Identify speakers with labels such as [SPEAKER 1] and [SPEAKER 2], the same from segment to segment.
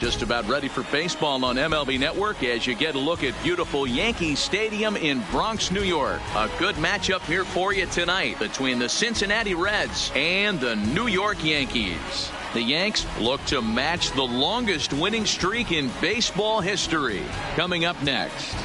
[SPEAKER 1] Just about ready for baseball on MLB Network as you get a look at beautiful Yankee Stadium in Bronx, New York. A good matchup here for you tonight between the Cincinnati Reds and the New York Yankees. The Yanks look to match the longest winning streak in baseball history. Coming up next.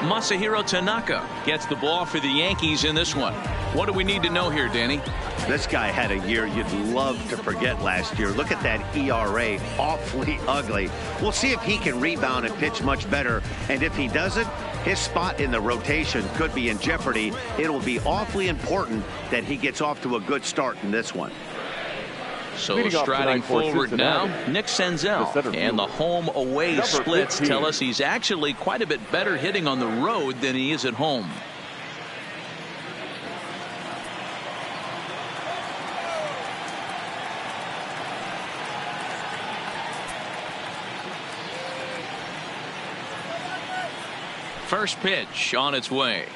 [SPEAKER 1] Masahiro Tanaka gets the ball for the Yankees in this one. What do we need to know here, Danny?
[SPEAKER 2] This guy had a year you'd love to forget last year. Look at that ERA, awfully ugly. We'll see if he can rebound and pitch much better. And if he doesn't, his spot in the rotation could be in jeopardy. It'll be awfully important that he gets off to a good start in this one.
[SPEAKER 1] So striding forward now, Nick Senzel, and the home-away splits tell us he's actually quite a bit better hitting on the road than he is at home. First pitch on its way.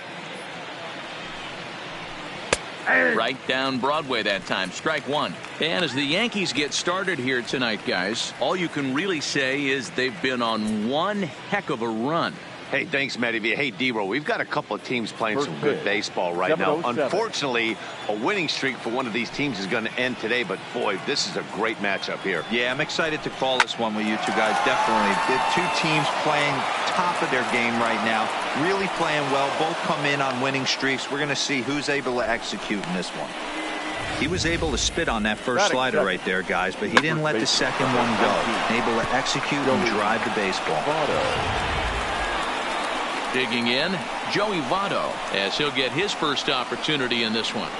[SPEAKER 1] Right down Broadway that time. Strike one. And as the Yankees get started here tonight, guys, all you can really say is they've been on one heck of a run.
[SPEAKER 2] Hey, thanks, Matty. Hey, D-Roll, we've got a couple of teams playing some good baseball right now. Unfortunately, a winning streak for one of these teams is going to end today, but boy, this is a great matchup here.
[SPEAKER 3] Yeah, I'm excited to call this one with you two guys, definitely. The two teams playing top of their game right now, really playing well. Both come in on winning streaks. We're going to see who's able to execute in this one. He was able to spit on that first slider right there, guys, but he didn't let the second one go. Able to execute and drive the baseball.
[SPEAKER 1] Digging in, Joey Votto, as he'll get his first opportunity in this one.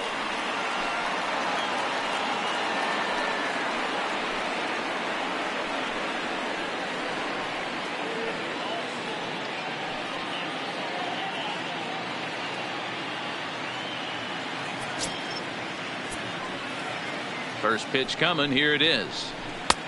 [SPEAKER 1] First pitch coming. Here it is.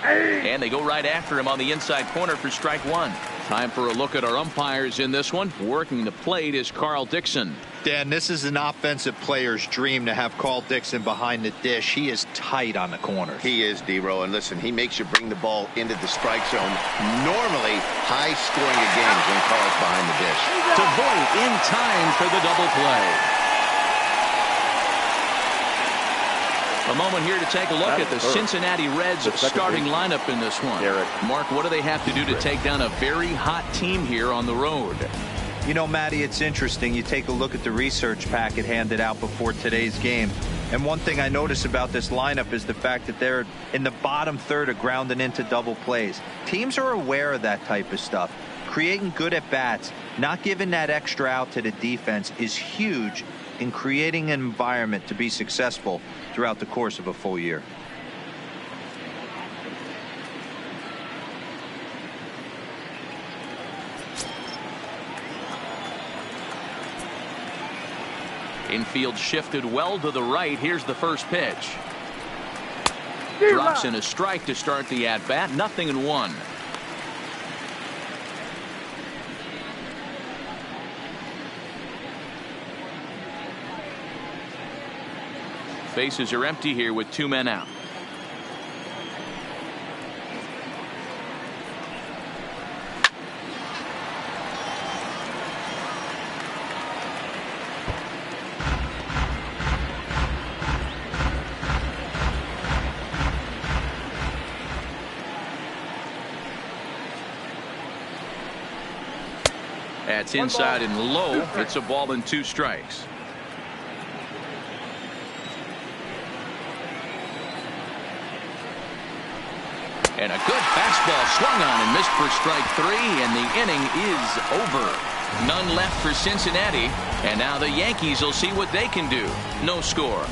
[SPEAKER 1] And they go right after him on the inside corner for strike one. Time for a look at our umpires in this one. Working the plate is Carl Dixon.
[SPEAKER 3] Dan, this is an offensive player's dream to have Carl Dixon behind the dish. He is tight on the corners.
[SPEAKER 2] He is, D-Row, and listen, he makes you bring the ball into the strike zone. Normally, high scoring of games when Carl's behind the dish.
[SPEAKER 1] To Voit in time for the double play. A moment here to take a look at the Cincinnati Reds starting lineup in this one. Mark, what do they have to do to take down a very hot team here on the road?
[SPEAKER 3] You know, Matty, it's interesting. You take a look at the research packet handed out before today's game. And one thing I notice about this lineup is the fact that they're in the bottom third of grounding into double plays. Teams are aware of that type of stuff. Creating good at-bats, not giving that extra out to the defense is huge in creating an environment to be successful throughout the course of a full year.
[SPEAKER 1] Infield shifted well to the right. Here's the first pitch. Drops in a strike to start the at-bat. 0-1. Bases are empty here with 2 men out. That's inside and low. It's a ball and 2 strikes. And a good fastball swung on and missed for strike 3, and the inning is over. None left for Cincinnati, and now the Yankees will see what they can do. No score.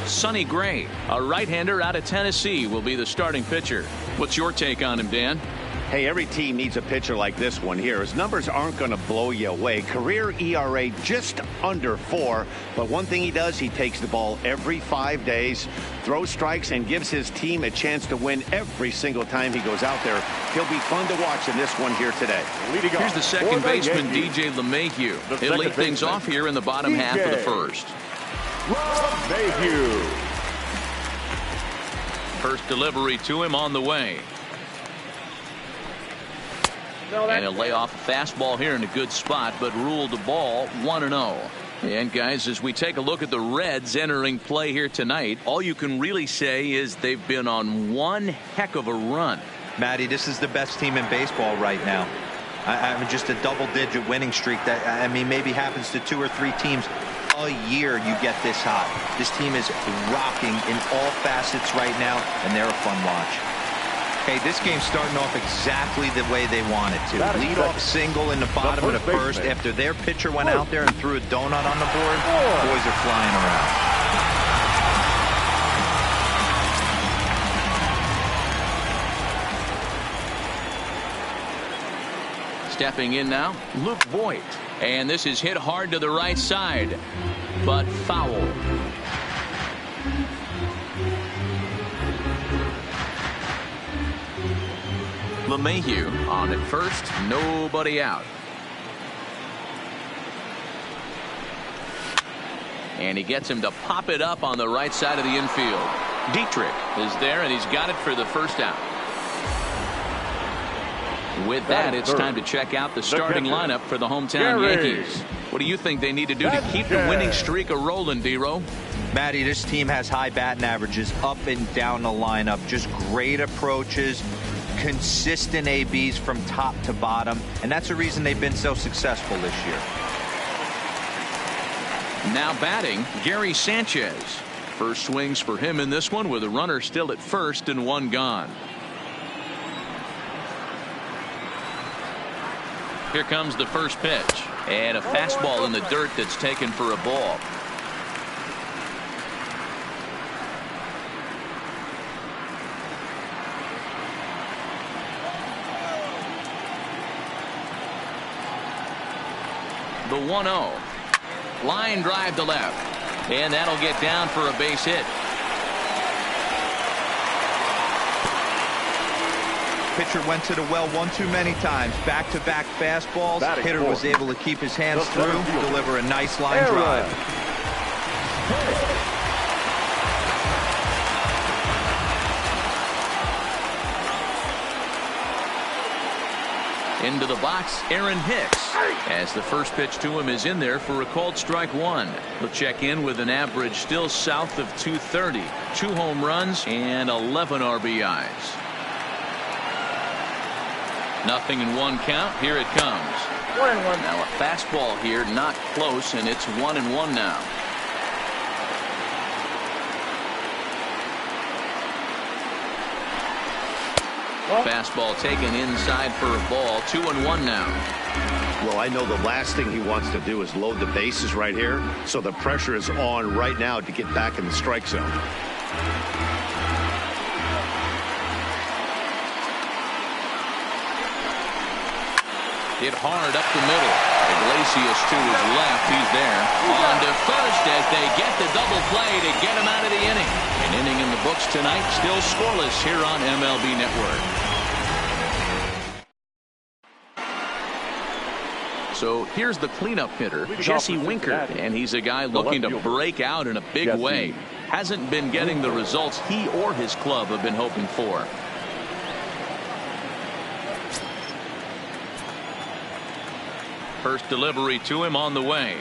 [SPEAKER 1] Sonny Gray, a right-hander out of Tennessee, will be the starting pitcher. What's your take on him, Dan?
[SPEAKER 2] Hey, every team needs a pitcher like this one here. His numbers aren't going to blow you away. Career ERA just under 4. But one thing he does, he takes the ball every 5 days, throws strikes, and gives his team a chance to win every single time he goes out there. He'll be fun to watch in this one here today.
[SPEAKER 1] Here's the second baseman, DJ LeMahieu. He'll lead things off here in the bottom half of the first.
[SPEAKER 4] LeMahieu.
[SPEAKER 1] First delivery to him on the way. And he'll lay off a fastball here in a good spot, but ruled the ball 1-0. And guys, as we take a look at the Reds entering play here tonight, all you can really say is they've been on one heck of a run.
[SPEAKER 3] Matty, this is the best team in baseball right now. I mean, just a double-digit winning streak that, I mean, maybe happens to 2 or 3 teams a year. You get this hot. This team is rocking in all facets right now, and they're a fun watch. Hey, this game's starting off exactly the way they want it to. Lead off single in the bottom of the first after their pitcher went out there and threw a donut on the board. Boys are flying around.
[SPEAKER 1] Stepping in now, Luke Voigt. And this is hit hard to the right side, but foul. LeMahieu on at first, nobody out. And he gets him to pop it up on the right side of the infield. Dietrich is there, and he's got it for the first out. With that, it's time to check out the starting lineup for the hometown Yankees. What do you think they need to do to keep the winning streak a-rolling, D-Row?
[SPEAKER 3] Matty, this team has high batting averages up and down the lineup. Just great approaches, consistent ABs from top to bottom, and that's the reason they've been so successful this year.
[SPEAKER 1] Now batting, Gary Sanchez. First swings for him in this one with a runner still at first and one gone. Here comes the first pitch, and a fastball in the dirt that's taken for a ball. The 1-0. Line drive to left, and that'll get down for a base hit.
[SPEAKER 3] Pitcher went to the well one too many times. Back-to-back fastballs. Hitter was able to keep his hands through, deliver a nice line drive.
[SPEAKER 1] Into the box, Aaron Hicks, as the first pitch to him is in there for a called strike one. He'll check in with an average still south of 230, 2 home runs and 11 RBIs. Nothing in one count. Here it comes. 1-1. Now a fastball here, not close, and it's 1-1 now. Fastball taken inside for a ball. 2-1 now.
[SPEAKER 2] Well, I know the last thing he wants to do is load the bases right here, so the pressure is on right now to get back in the strike zone.
[SPEAKER 1] Hit hard up the middle. Iglesias to his left. He's there. On to first as they get the double play to get him out of the inning. An inning in the books tonight. Still scoreless here on MLB Network. So here's the cleanup hitter, Jesse Winker. And he's a guy looking to break out in a big way. Hasn't been getting the results he or his club have been hoping for. First delivery to him on the way.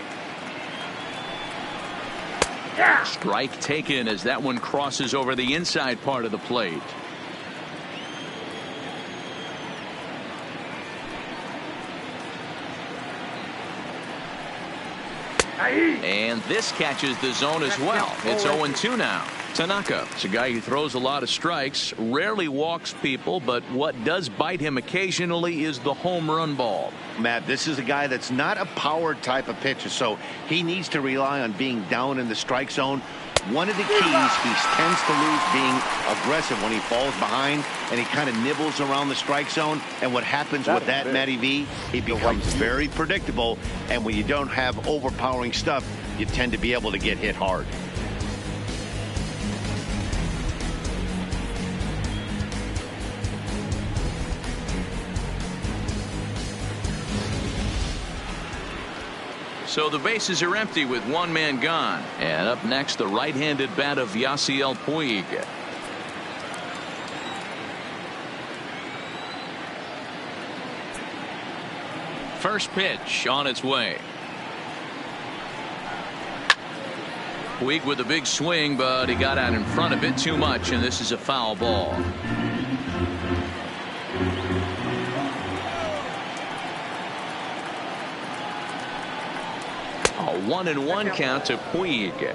[SPEAKER 1] Strike taken as that one crosses over the inside part of the plate. And this catches the zone as well. It's 0-2 now. Tanaka is a guy who throws a lot of strikes, rarely walks people, but what does bite him occasionally is the home run ball.
[SPEAKER 2] Matt, this is a guy that's not a power type of pitcher, so he needs to rely on being down in the strike zone. One of the keys, he tends to lose being aggressive when he falls behind and he kind of nibbles around the strike zone. And what happens with that, Matty V, he becomes very predictable. And when you don't have overpowering stuff, you tend to be able to get hit hard.
[SPEAKER 1] So the bases are empty with one man gone. And up next, the right-handed bat of Yasiel Puig. First pitch on its way. Puig with a big swing, but he got out in front a bit too much, and this is a foul ball. A 1-1 count to Puig.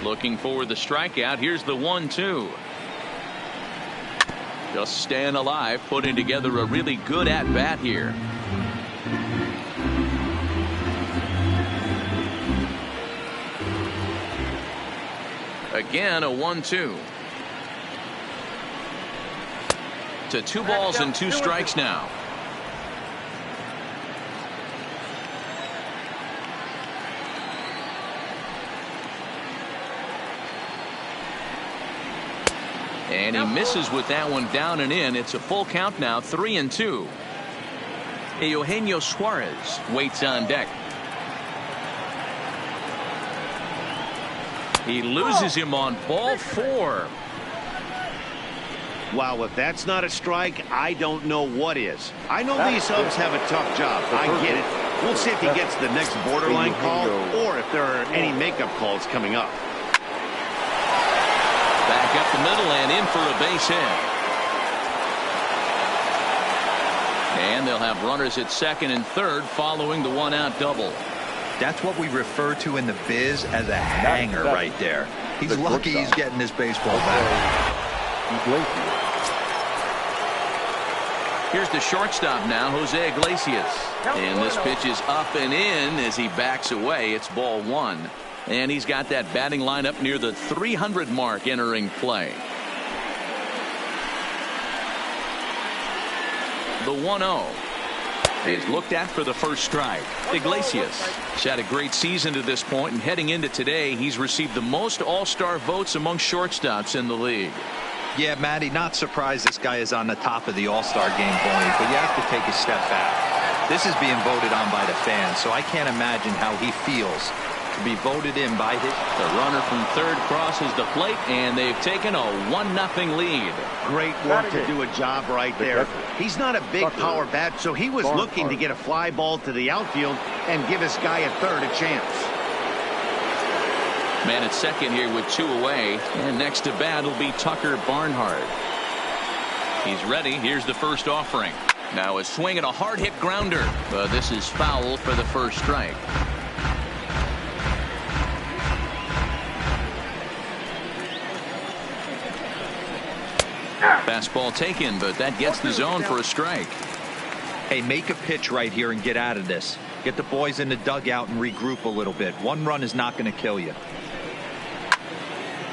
[SPEAKER 1] Looking for the strikeout. Here's the 1-2. Just staying alive, putting together a really good at bat here. Again, a 1-2. To 2 balls and 2 strikes now. And he misses with that one down and in. It's a full count now, 3-2. Eugenio Suarez waits on deck. He loses him on ball 4.
[SPEAKER 2] Wow, if that's not a strike, I don't know what is. I know these subs have a tough job. I get it. We'll see if he gets the next borderline call or if there are any makeup calls coming up.
[SPEAKER 1] Back up the middle and in for a base hit. And they'll have runners at second and third following the 1-out double.
[SPEAKER 3] That's what we refer to in the biz as a hanger right there. He's lucky he's getting this baseball back.
[SPEAKER 1] Here's the shortstop now, Jose Iglesias. And this pitch is up and in as he backs away. It's ball 1. And he's got that batting lineup near the 300 mark entering play. The 1-0 is looked at for the first strike. Iglesias has had a great season to this point, and heading into today, he's received the most all-star votes among shortstops in the league.
[SPEAKER 3] Yeah, Matty, not surprised this guy is on the top of the all-star game voting, but you have to take a step back. This is being voted on by the fans, so I can't imagine how he feels to be voted in by his.
[SPEAKER 1] The runner from third crosses the plate, and they've taken a 1-0 lead.
[SPEAKER 2] Great work to do a job right there. He's not a big power bat, so he was looking to get a fly ball to the outfield and give his guy at third a chance.
[SPEAKER 1] Man at second here with 2 away, and next to bat will be Tucker Barnhart. He's ready. Here's the first offering. Now a swing and a hard hit grounder, but this is foul for the first strike. Fastball taken, but that gets the zone for a strike.
[SPEAKER 3] Hey, make a pitch right here and get out of this. Get the boys in the dugout and regroup a little bit. One run is not going to kill you.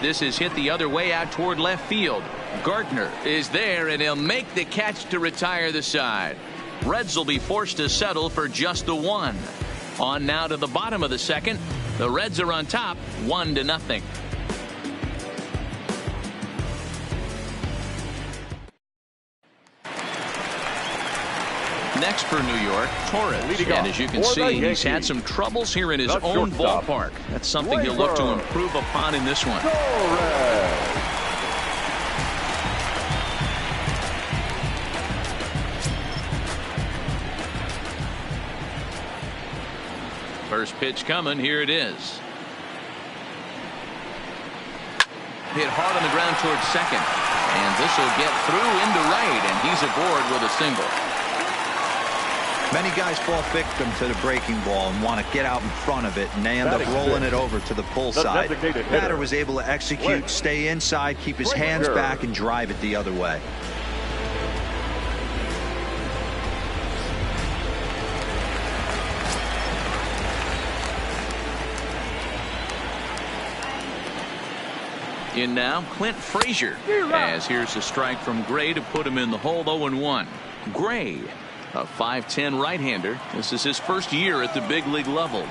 [SPEAKER 1] This is hit the other way out toward left field. Gardner is there, and he'll make the catch to retire the side. Reds will be forced to settle for just the 1. On now to the bottom of the second. The Reds are on top, 1-0. Next for New York, Torres. And as you can see, he's had some troubles here in his own ballpark. That's something he'll look to improve upon in this one. First pitch coming. Here it is. hit hard on the ground towards second. And this will get through into right, and he's aboard with a single.
[SPEAKER 3] Many guys fall victim to the breaking ball and want to get out in front of it, and they end up rolling it over to the pull side. Batter was able to execute, stay inside, keep his hands back, and drive it the other way.
[SPEAKER 1] In now, Clint Frazier, as here's a strike from Gray to put him in the hole. 0-1. Gray, a 5'10" right-hander. This is his first year at the big league level.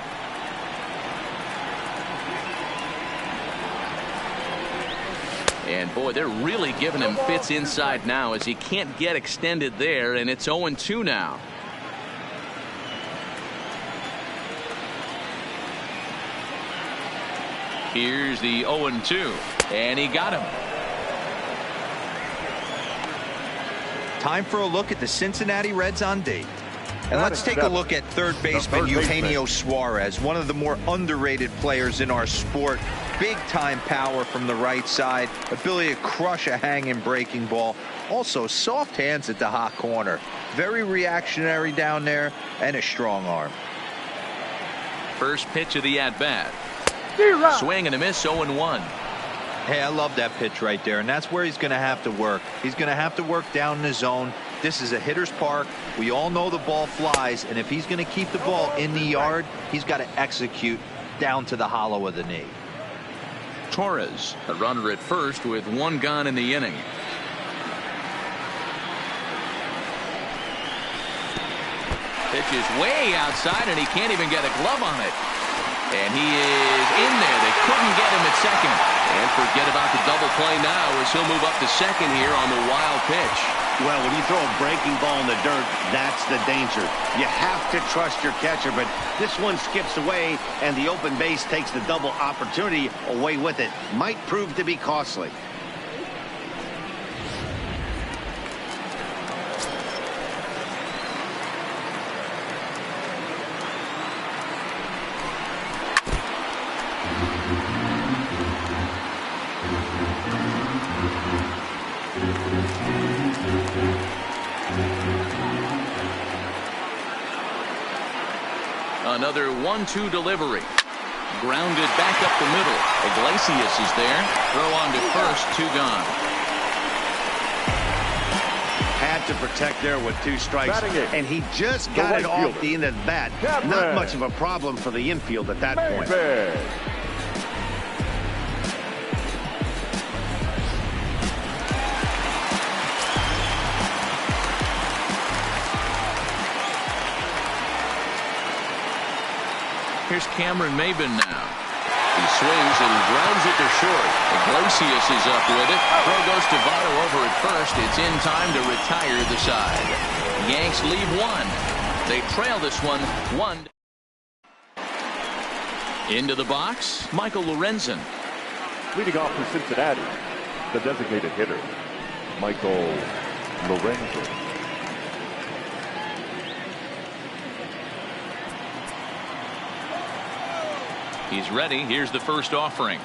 [SPEAKER 1] And boy, they're really giving him fits inside now as he can't get extended there, and it's 0-2 now. Here's the 0-2, and he got him.
[SPEAKER 3] Time for a look at the Cincinnati Reds on D. And let's take a look at third baseman Eugenio Suarez, one of the more underrated players in our sport. Big time power from the right side, ability to crush a hanging breaking ball. Also soft hands at the hot corner. Very reactionary down there, and a strong arm.
[SPEAKER 1] First pitch of the at-bat. Swing and a miss, 0-1.
[SPEAKER 3] Hey, I love that pitch right there, and that's where he's going to have to work. He's going to have to work down in the zone. This is a hitter's park. We all know the ball flies, and if he's going to keep the ball in the yard, he's got to execute down to the hollow of the knee.
[SPEAKER 1] Torres, a runner at first with one gone in the inning. Pitch is way outside, and he can't even get a glove on it. And he is in there. They couldn't get him at second. And forget about the double play now as he'll move up to second here on the wild pitch.
[SPEAKER 2] Well, when you throw a breaking ball in the dirt, that's the danger. You have to trust your catcher, but this one skips away, and the open base takes the double opportunity away with it. Might prove to be costly.
[SPEAKER 1] Another 1-2 delivery. Grounded back up the middle. Iglesias is there. Throw on to first, 2 gone.
[SPEAKER 2] Had to protect there with 2 strikes, and he just got it off the end of the bat. Not much of a problem for the infield at that point.
[SPEAKER 1] Here's Cameron Maybin now. He swings and he grounds it to short. Iglesias is up with it. Throw goes to Votto over at first. It's in time to retire the side. Yanks lead 1. They trail this one 1. Into the box, Michael Lorenzen.
[SPEAKER 4] Leading off for Cincinnati, the designated hitter, Michael Lorenzen.
[SPEAKER 1] He's ready. Here's the first offering.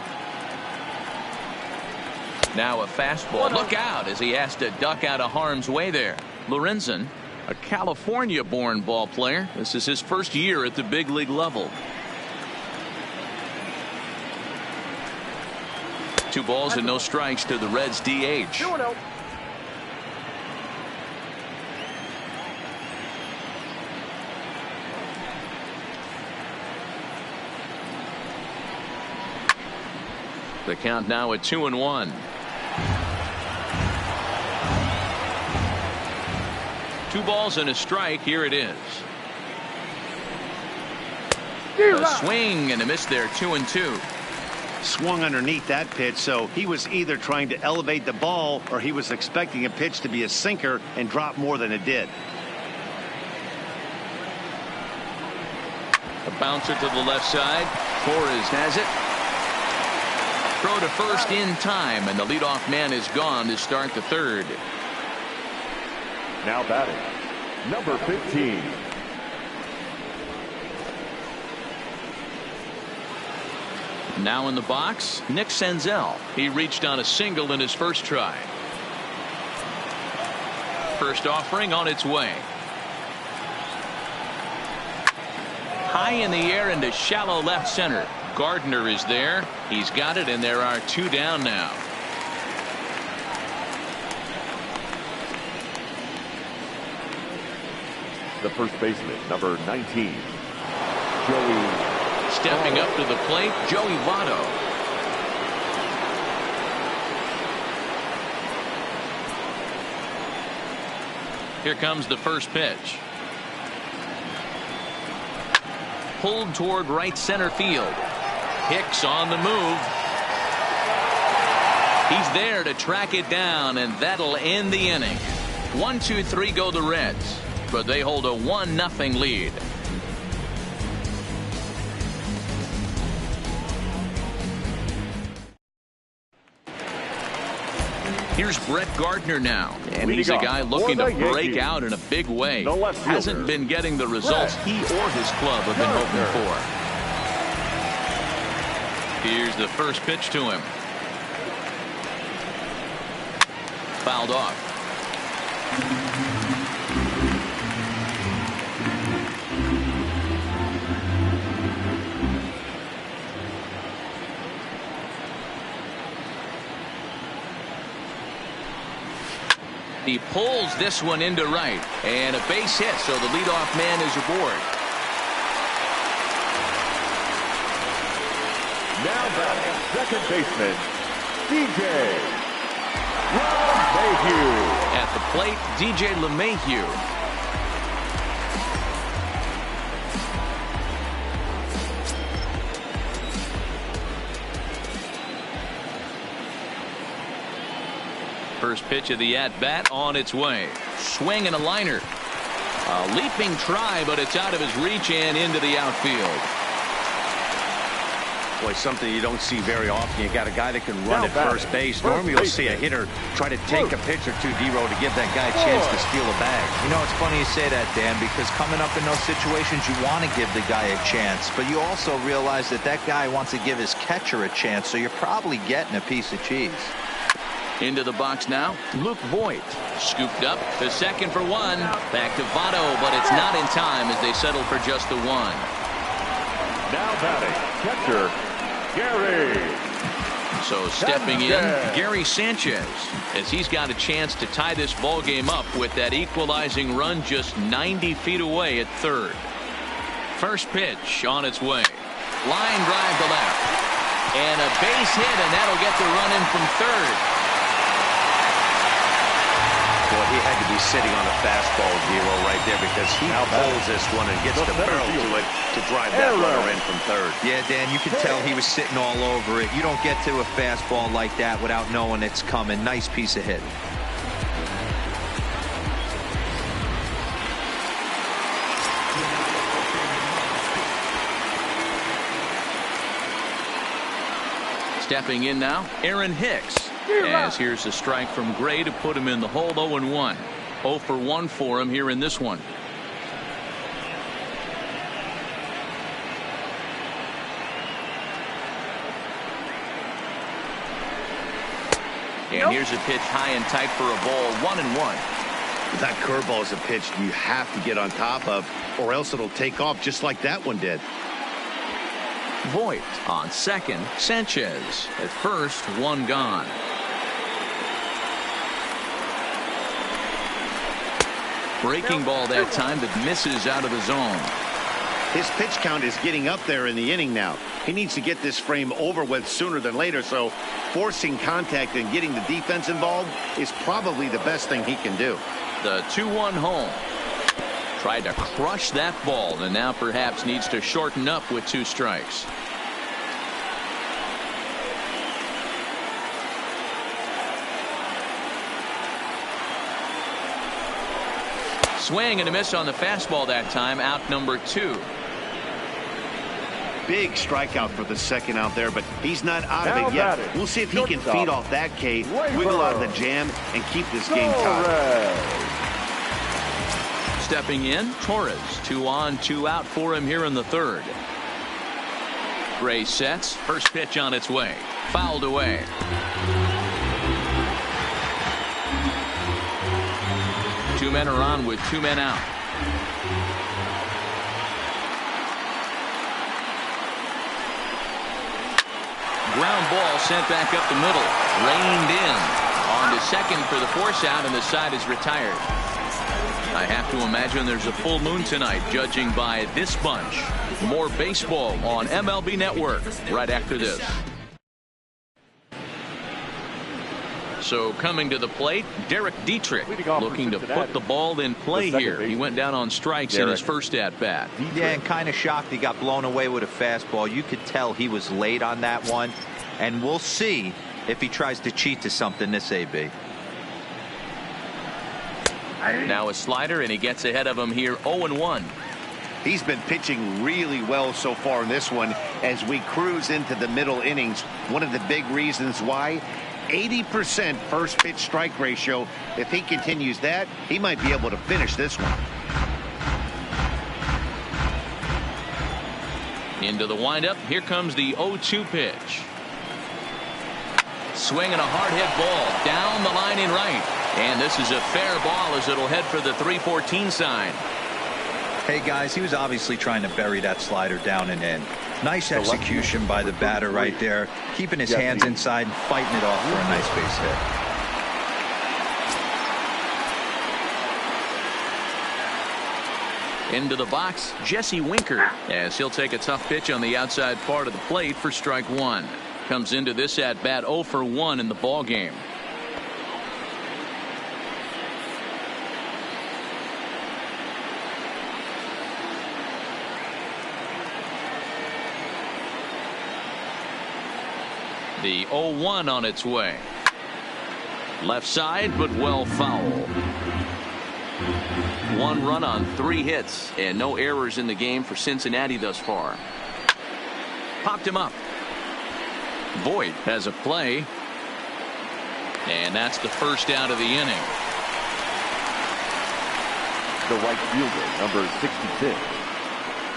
[SPEAKER 1] Now a fastball. Look out as he has to duck out of harm's way there. Lorenzen, a California-born ball player. This is his first year at the big league level. 2 balls and no strikes to the Reds DH. The count now at 2-1. 2 balls and a strike. Here it is. A swing and a miss there. 2-2.
[SPEAKER 2] Swung underneath that pitch, so he was either trying to elevate the ball or he was expecting a pitch to be a sinker and drop more than it did.
[SPEAKER 1] A bouncer to the left side. Torres has it. Throw to first in time, and the leadoff man is gone to start the 3rd.
[SPEAKER 4] Now batting, number 15.
[SPEAKER 1] Now in the box, Nick Senzel. He reached on a single in his first try. First offering on its way. High in the air into shallow left center. Gardner is there. He's got it, and there are 2 down now.
[SPEAKER 4] The first baseman, number 19, Joey.
[SPEAKER 1] Stepping up to the plate, Joey Votto. Here comes the first pitch. Pulled toward right center field. Hicks on the move. He's there to track it down, and that'll end the inning. 1-2-3 go the Reds, but they hold a 1-0 lead. Here's Brett Gardner now, and he's a guy looking to break out in a big way. Hasn't been getting the results he or his club have been hoping for. Here's the first pitch to him. Fouled off. He pulls this one into right, and a base hit, so the leadoff man is aboard.
[SPEAKER 4] Now batting second baseman, DJ LeMahieu.
[SPEAKER 1] At the plate, DJ LeMahieu. First pitch of the at-bat on its way. Swing and a liner. A leaping try, but it's out of his reach and into the outfield.
[SPEAKER 2] Boy, something you don't see very often. You got a guy that can run at first base. Normally you'll see a hitter try to take a pitch or two, D-Row, to give that guy a chance to steal a bag.
[SPEAKER 3] You know, it's funny you say that, Dan, because coming up in those situations, you want to give the guy a chance, but you also realize that that guy wants to give his catcher a chance, so you're probably getting a piece of cheese.
[SPEAKER 1] Into the box now, Luke Voigt. Scooped up to second for one. Back to Votto, but it's not in time as they settle for just the one.
[SPEAKER 4] Now batting, catcher, Gary.
[SPEAKER 1] So stepping in, Gary Sanchez, as he's got a chance to tie this ball game up with that equalizing run just 90 feet away at third. First pitch on its way. Line drive to left. And a base hit, and that'll get the run in from third.
[SPEAKER 2] Boy, he had to be sitting on a fastball, Zero, right there, because he pulls this one and gets the barrel to it to drive that runner in from third.
[SPEAKER 3] Yeah, Dan, you can tell he was sitting all over it. You don't get to a fastball like that without knowing it's coming. Nice piece of hit.
[SPEAKER 1] Stepping in now, Aaron Hicks. As here's a strike from Gray to put him in the hole. 0-1. 0 for 1 for him here in this one. And here's a pitch high and tight for a ball. 1-1.
[SPEAKER 2] That curveball is a pitch you have to get on top of, or else it'll take off just like that one did.
[SPEAKER 1] Voigt on second. Sanchez at first. One gone. Breaking ball that time that misses out of the zone.
[SPEAKER 2] His pitch count is getting up there in the inning now. He needs to get this frame over with sooner than later, so forcing contact and getting the defense involved is probably the best thing he can do.
[SPEAKER 1] The 2-1 home. Tried to crush that ball, and now perhaps needs to shorten up with 2 strikes. Swing and a miss on the fastball that time. Out number 2.
[SPEAKER 2] Big strikeout for the second out there, but he's not out of it yet. We'll see if he can feed off that K, wiggle out of the jam, and keep this game tied.
[SPEAKER 1] Stepping in, Torres. 2 on, 2 out for him here in the third. Gray sets. First pitch on its way. Fouled away. Two men are on with two men out. Ground ball sent back up the middle. Reined in. On to second for the force out, and the side is retired. I have to imagine there's a full moon tonight, judging by this bunch. More baseball on MLB Network right after this. So coming to the plate, Derek Dietrich looking to put the ball in play here. He went down on strikes in his first at-bat.
[SPEAKER 3] Yeah, and kind of shocked he got blown away with a fastball. You could tell he was late on that one, and we'll see if he tries to cheat to something this AB.
[SPEAKER 1] Now a slider, and he gets ahead of him here 0-1.
[SPEAKER 2] He's been pitching really well so far in this one as we cruise into the middle innings. One of the big reasons why, 80% first pitch strike ratio. If he continues that, he might be able to finish this one.
[SPEAKER 1] Into the windup. Here comes the 0-2 pitch. Swinging a hard hit ball down the line in right. And this is a fair ball as it'll head for the 314 sign.
[SPEAKER 3] Hey guys, he was obviously trying to bury that slider down and in. Nice execution by the batter right there, keeping his hands inside and fighting it off for a nice base hit.
[SPEAKER 1] Into the box, Jesse Winker, as he'll take a tough pitch on the outside part of the plate for strike one. Comes into this at bat 0 for 1 in the ball game. The 0-1 on its way. Left side, but well foul. 1 run on 3 hits, and no errors in the game for Cincinnati thus far. Popped him up. Voit has a play, and that's the first out of the inning.
[SPEAKER 4] The right fielder, number 66,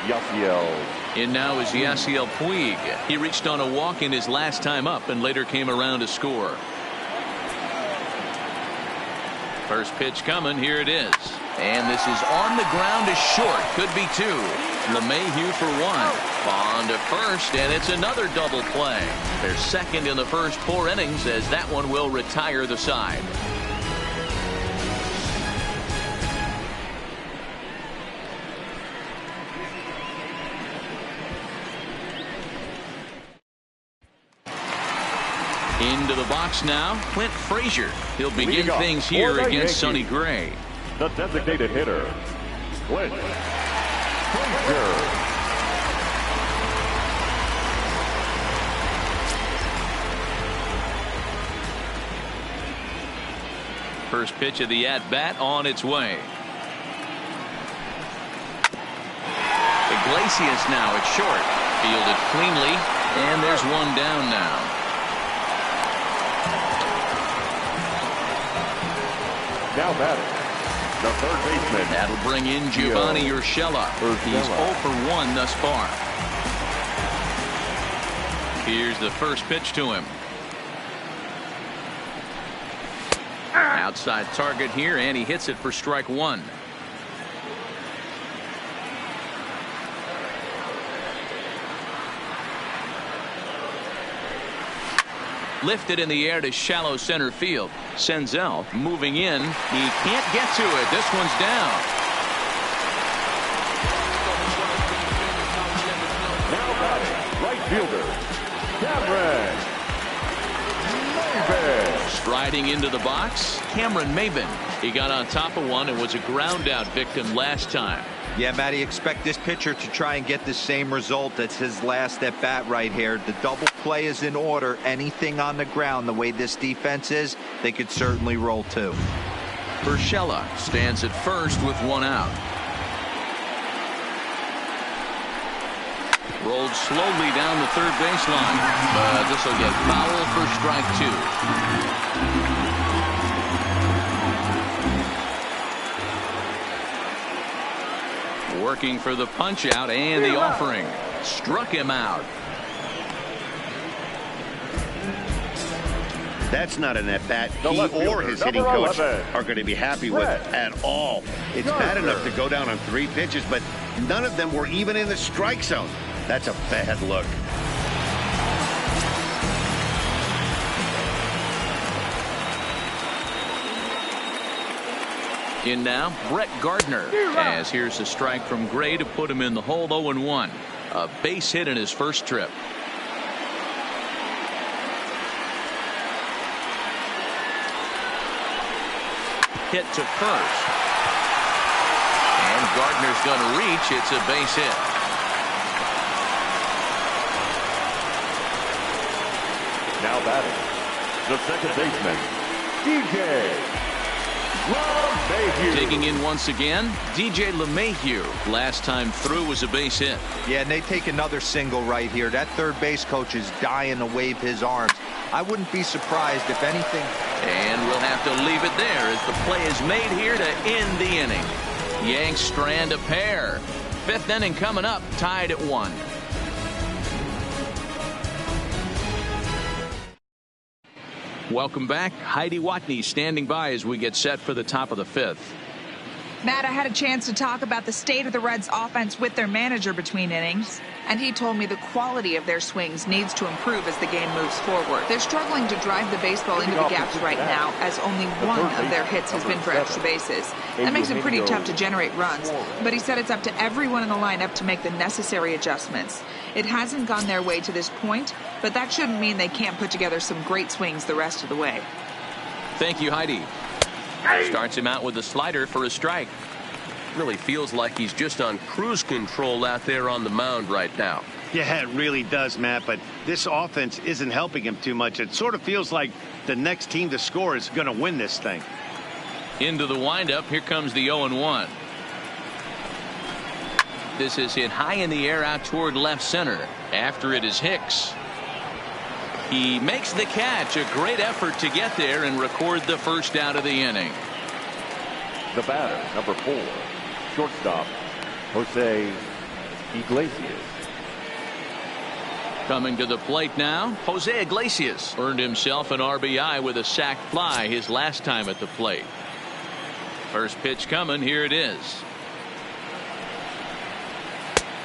[SPEAKER 4] Yasiel.
[SPEAKER 1] In now is Yasiel Puig. He reached on a walk in his last time up and later came around to score. First pitch coming. Here it is. And this is on the ground is short. Could be 2. LeMahieu for 1. On to first, and it's another double play. They're second in the first 4 innings as that one will retire the side. Into the box now, Clint Frazier. He'll begin things here against Sonny Gray.
[SPEAKER 4] The designated hitter, Clint Frazier.
[SPEAKER 1] First pitch of the at-bat on its way. Iglesias now at short. Fielded cleanly, and there's one down now.
[SPEAKER 4] Now batting, the third baseman.
[SPEAKER 1] That'll bring in Giovanni Urshela. He's 0 for 1 thus far. Here's the first pitch to him. Outside target here, and he hits it for strike 1. Lifted in the air to shallow center field. Senzel moving in. He can't get to it. This one's down.
[SPEAKER 4] Now batting, right fielder, Cameron Maybin.
[SPEAKER 1] Striding into the box, Cameron Maybin. He got on top of one and was a ground out victim last time.
[SPEAKER 3] Yeah, Matty, expect this pitcher to try and get the same result as his last at bat right here. The double play is in order. Anything on the ground, the way this defense is, they could certainly roll too.
[SPEAKER 1] Urshela stands at first with 1 out. Rolled slowly down the third baseline, but this will get foul for strike 2. Working for the punch out, and the offering struck him out.
[SPEAKER 2] That's not an at-bat
[SPEAKER 4] The
[SPEAKER 2] he
[SPEAKER 4] left
[SPEAKER 2] or
[SPEAKER 4] fielder,
[SPEAKER 2] his hitting
[SPEAKER 4] number
[SPEAKER 2] coach
[SPEAKER 4] 11,
[SPEAKER 2] are going to be happy with at all. It's bad enough to go down on 3 pitches, but none of them were even in the strike zone. That's a bad look.
[SPEAKER 1] In now, Brett Gardner. As here's a strike from Gray to put him in the hole. 0-1. A base hit in his first trip. Hit to first. And Gardner's going to reach. It's a base hit.
[SPEAKER 4] Now batting, the second baseman, DJ LeMahieu.
[SPEAKER 1] Digging in once again, DJ LeMahieu. Last time through was a base hit.
[SPEAKER 3] Yeah, and they take another single right here. That third base coach is dying to wave his arms. I wouldn't be surprised if anything.
[SPEAKER 1] And we'll have to leave it there as the play is made here to end the inning. Yanks strand a pair. 5th inning coming up, tied at 1. Welcome back. Heidi Watney standing by as we get set for the top of the 5th.
[SPEAKER 5] Matt, I had a chance to talk about the state of the Reds offense with their manager between innings, and he told me the quality of their swings needs to improve as the game moves forward. They're struggling to drive the baseball into the gaps right now, as only one of their hits has been for extra bases. That makes it pretty tough to generate runs, but he said it's up to everyone in the lineup to make the necessary adjustments. It hasn't gone their way to this point, but that shouldn't mean they can't put together some great swings the rest of the way.
[SPEAKER 1] Thank you, Heidi. Starts him out with a slider for a strike.
[SPEAKER 6] Really feels like he's just on cruise control out there on the mound right now.
[SPEAKER 2] Yeah, it really does, Matt, but this offense isn't helping him too much. It sort of feels like the next team to score is going to win this thing.
[SPEAKER 1] Into the windup, here comes the 0-1. This is hit high in the air out toward left center. After it is Hicks. He makes the catch. A great effort to get there and record the first out of the inning.
[SPEAKER 4] The batter, number 4, shortstop, Jose Iglesias.
[SPEAKER 1] Coming to the plate now, Jose Iglesias earned himself an RBI with a sac fly his last time at the plate. First pitch coming. Here it is.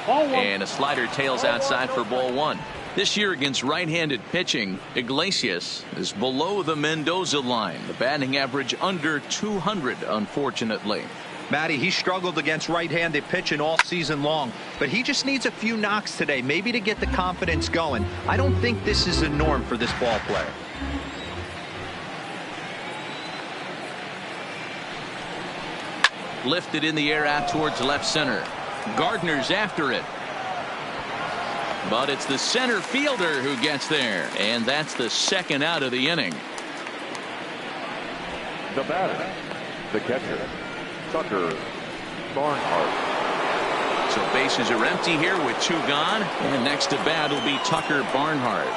[SPEAKER 1] And a slider tails outside for ball 1. This year against right-handed pitching, Iglesias is below the Mendoza line. The batting average under 200, unfortunately.
[SPEAKER 3] Matty, he struggled against right-handed pitching all season long, but he just needs a few knocks today, maybe to get the confidence going. I don't think this is the norm for this ball player.
[SPEAKER 1] Lifted in the air out towards left center. Gardner's after it. But it's the center fielder who gets there, and that's the second out of the inning.
[SPEAKER 4] The batter, the catcher, Tucker Barnhart.
[SPEAKER 1] So bases are empty here with 2 gone, and next to bat will be Tucker Barnhart.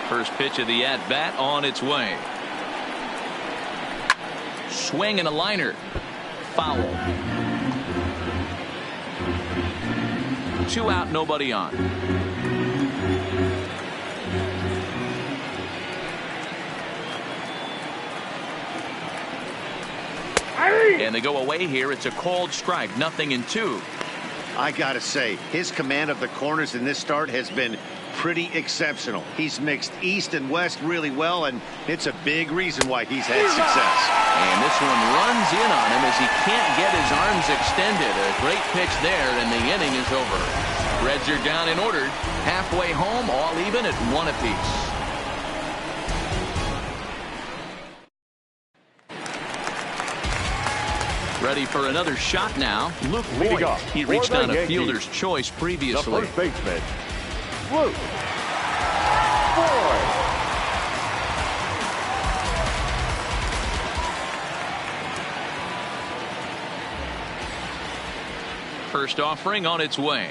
[SPEAKER 1] First pitch of the at-bat on its way. Swing and a liner. Foul. 2 out, nobody on. And they go away here. It's a called strike. 0-2.
[SPEAKER 2] I gotta say, his command of the corners in this start has been pretty exceptional. He's mixed east and west really well, and it's a big reason why he's had success.
[SPEAKER 1] And this one runs in on him as he can't get his arms extended. A great pitch there, and the inning is over. Reds are down and ordered. Halfway home, all even at 1 apiece. Ready for another shot now. Luke Voigt. He reached on a fielder's choice previously.
[SPEAKER 4] The first baseman, Luke Voigt.
[SPEAKER 1] First offering on its way.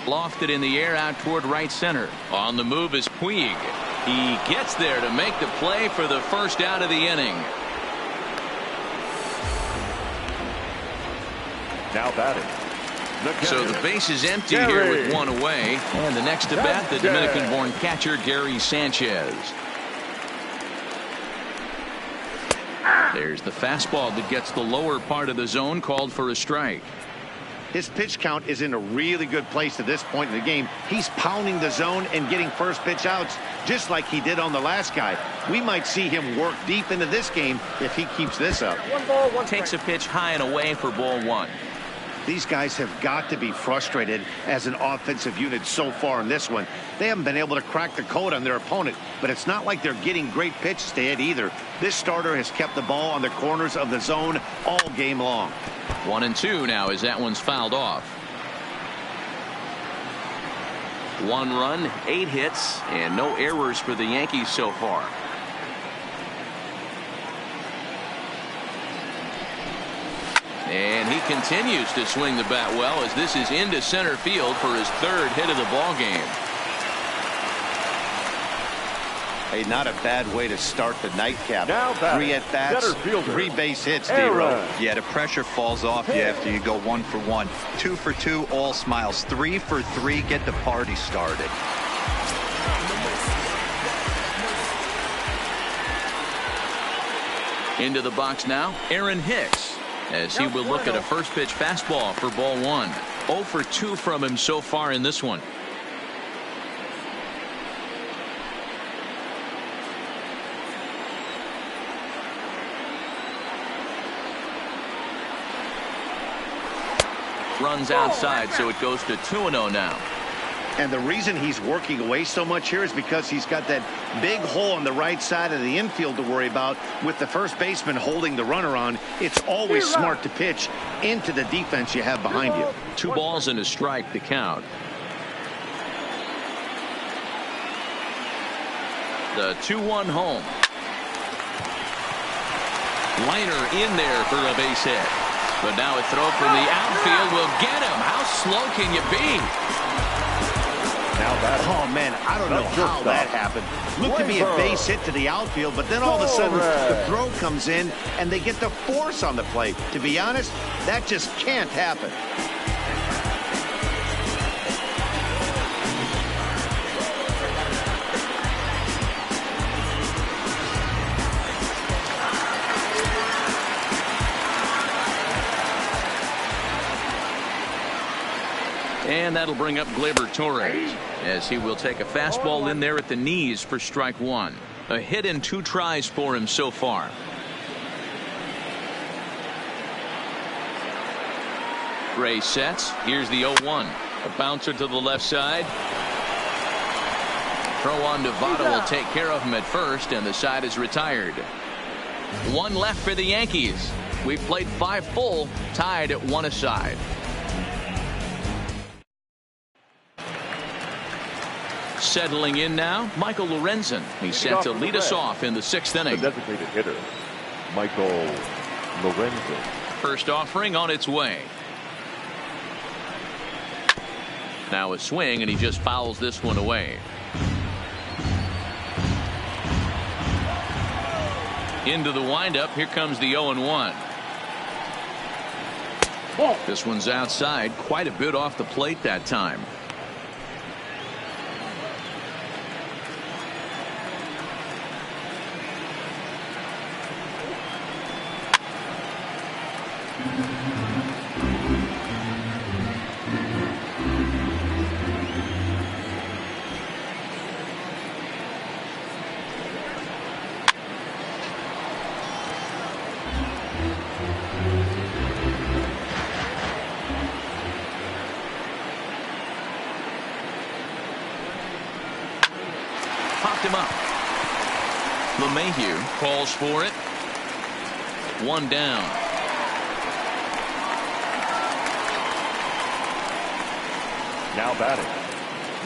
[SPEAKER 1] Lofted in the air out toward right center. On the move is Puig. He gets there to make the play for the first out of the inning.
[SPEAKER 4] Now batting,
[SPEAKER 1] So the base is empty here with one away. And the next to bat, the Dominican-born catcher, Gary Sanchez. There's the fastball that gets the lower part of the zone, called for a strike.
[SPEAKER 2] His pitch count is in a really good place at this point in the game. He's pounding the zone and getting first pitch outs just like he did on the last guy. We might see him work deep into this game if he keeps this up.
[SPEAKER 1] Takes a pitch high and away for ball one.
[SPEAKER 2] These guys have got to be frustrated as an offensive unit so far in this one. They haven't been able to crack the code on their opponent, but it's not like they're getting great pitches to hit either. This starter has kept the ball on the corners of the zone all game long.
[SPEAKER 1] 1-2 now as that one's fouled off. 1 run, 8 hits, and no errors for the Yankees so far. And he continues to swing the bat well as this is into center field for his 3rd hit of the ball game.
[SPEAKER 2] Hey, not a bad way to start the nightcap. 3 at-bats, 3 base hits, D-Row.
[SPEAKER 3] Yeah, the pressure falls off you after you go 1 for 1. 2 for 2, all smiles. 3 for 3, get the party started.
[SPEAKER 1] Into the box now, Aaron Hicks, as he will look at a first pitch fastball for ball 1. 0 for 2 from him so far in this one. Runs outside, so it goes to 2-0 now.
[SPEAKER 2] And the reason he's working away so much here is because he's got that big hole on the right side of the infield to worry about with the first baseman holding the runner on. It's always smart to pitch into the defense you have behind you.
[SPEAKER 1] 2 balls and a strike to count. The 2-1 home. Liner in there for a base hit. But now a throw from the outfield will get him. How slow can you be?
[SPEAKER 2] Oh, man, I don't know how that happened. Looked to be a base hit to the outfield, but then all of a sudden the throw comes in and they get the force on the plate. To be honest, that just can't happen.
[SPEAKER 1] And that'll bring up Gleyber Torres as he will take a fastball in there at the knees for strike 1. A hit in 2 tries for him so far. Gray sets. Here's the 0-1. A bouncer to the left side. Throw on to Votto will take care of him at first, and the side is retired. 1 left for the Yankees. We've played 5 full, tied at 1 aside. Settling in now, Michael Lorenzen. He's set to lead us off in the 6th inning.
[SPEAKER 4] The designated hitter, Michael Lorenzen.
[SPEAKER 1] First offering on its way. Now a swing, and he just fouls this one away. Into the windup. Here comes the 0-1. This one's outside, quite a bit off the plate that time. Popped him up. LeMahieu calls for it. 1 down.
[SPEAKER 4] Now batting,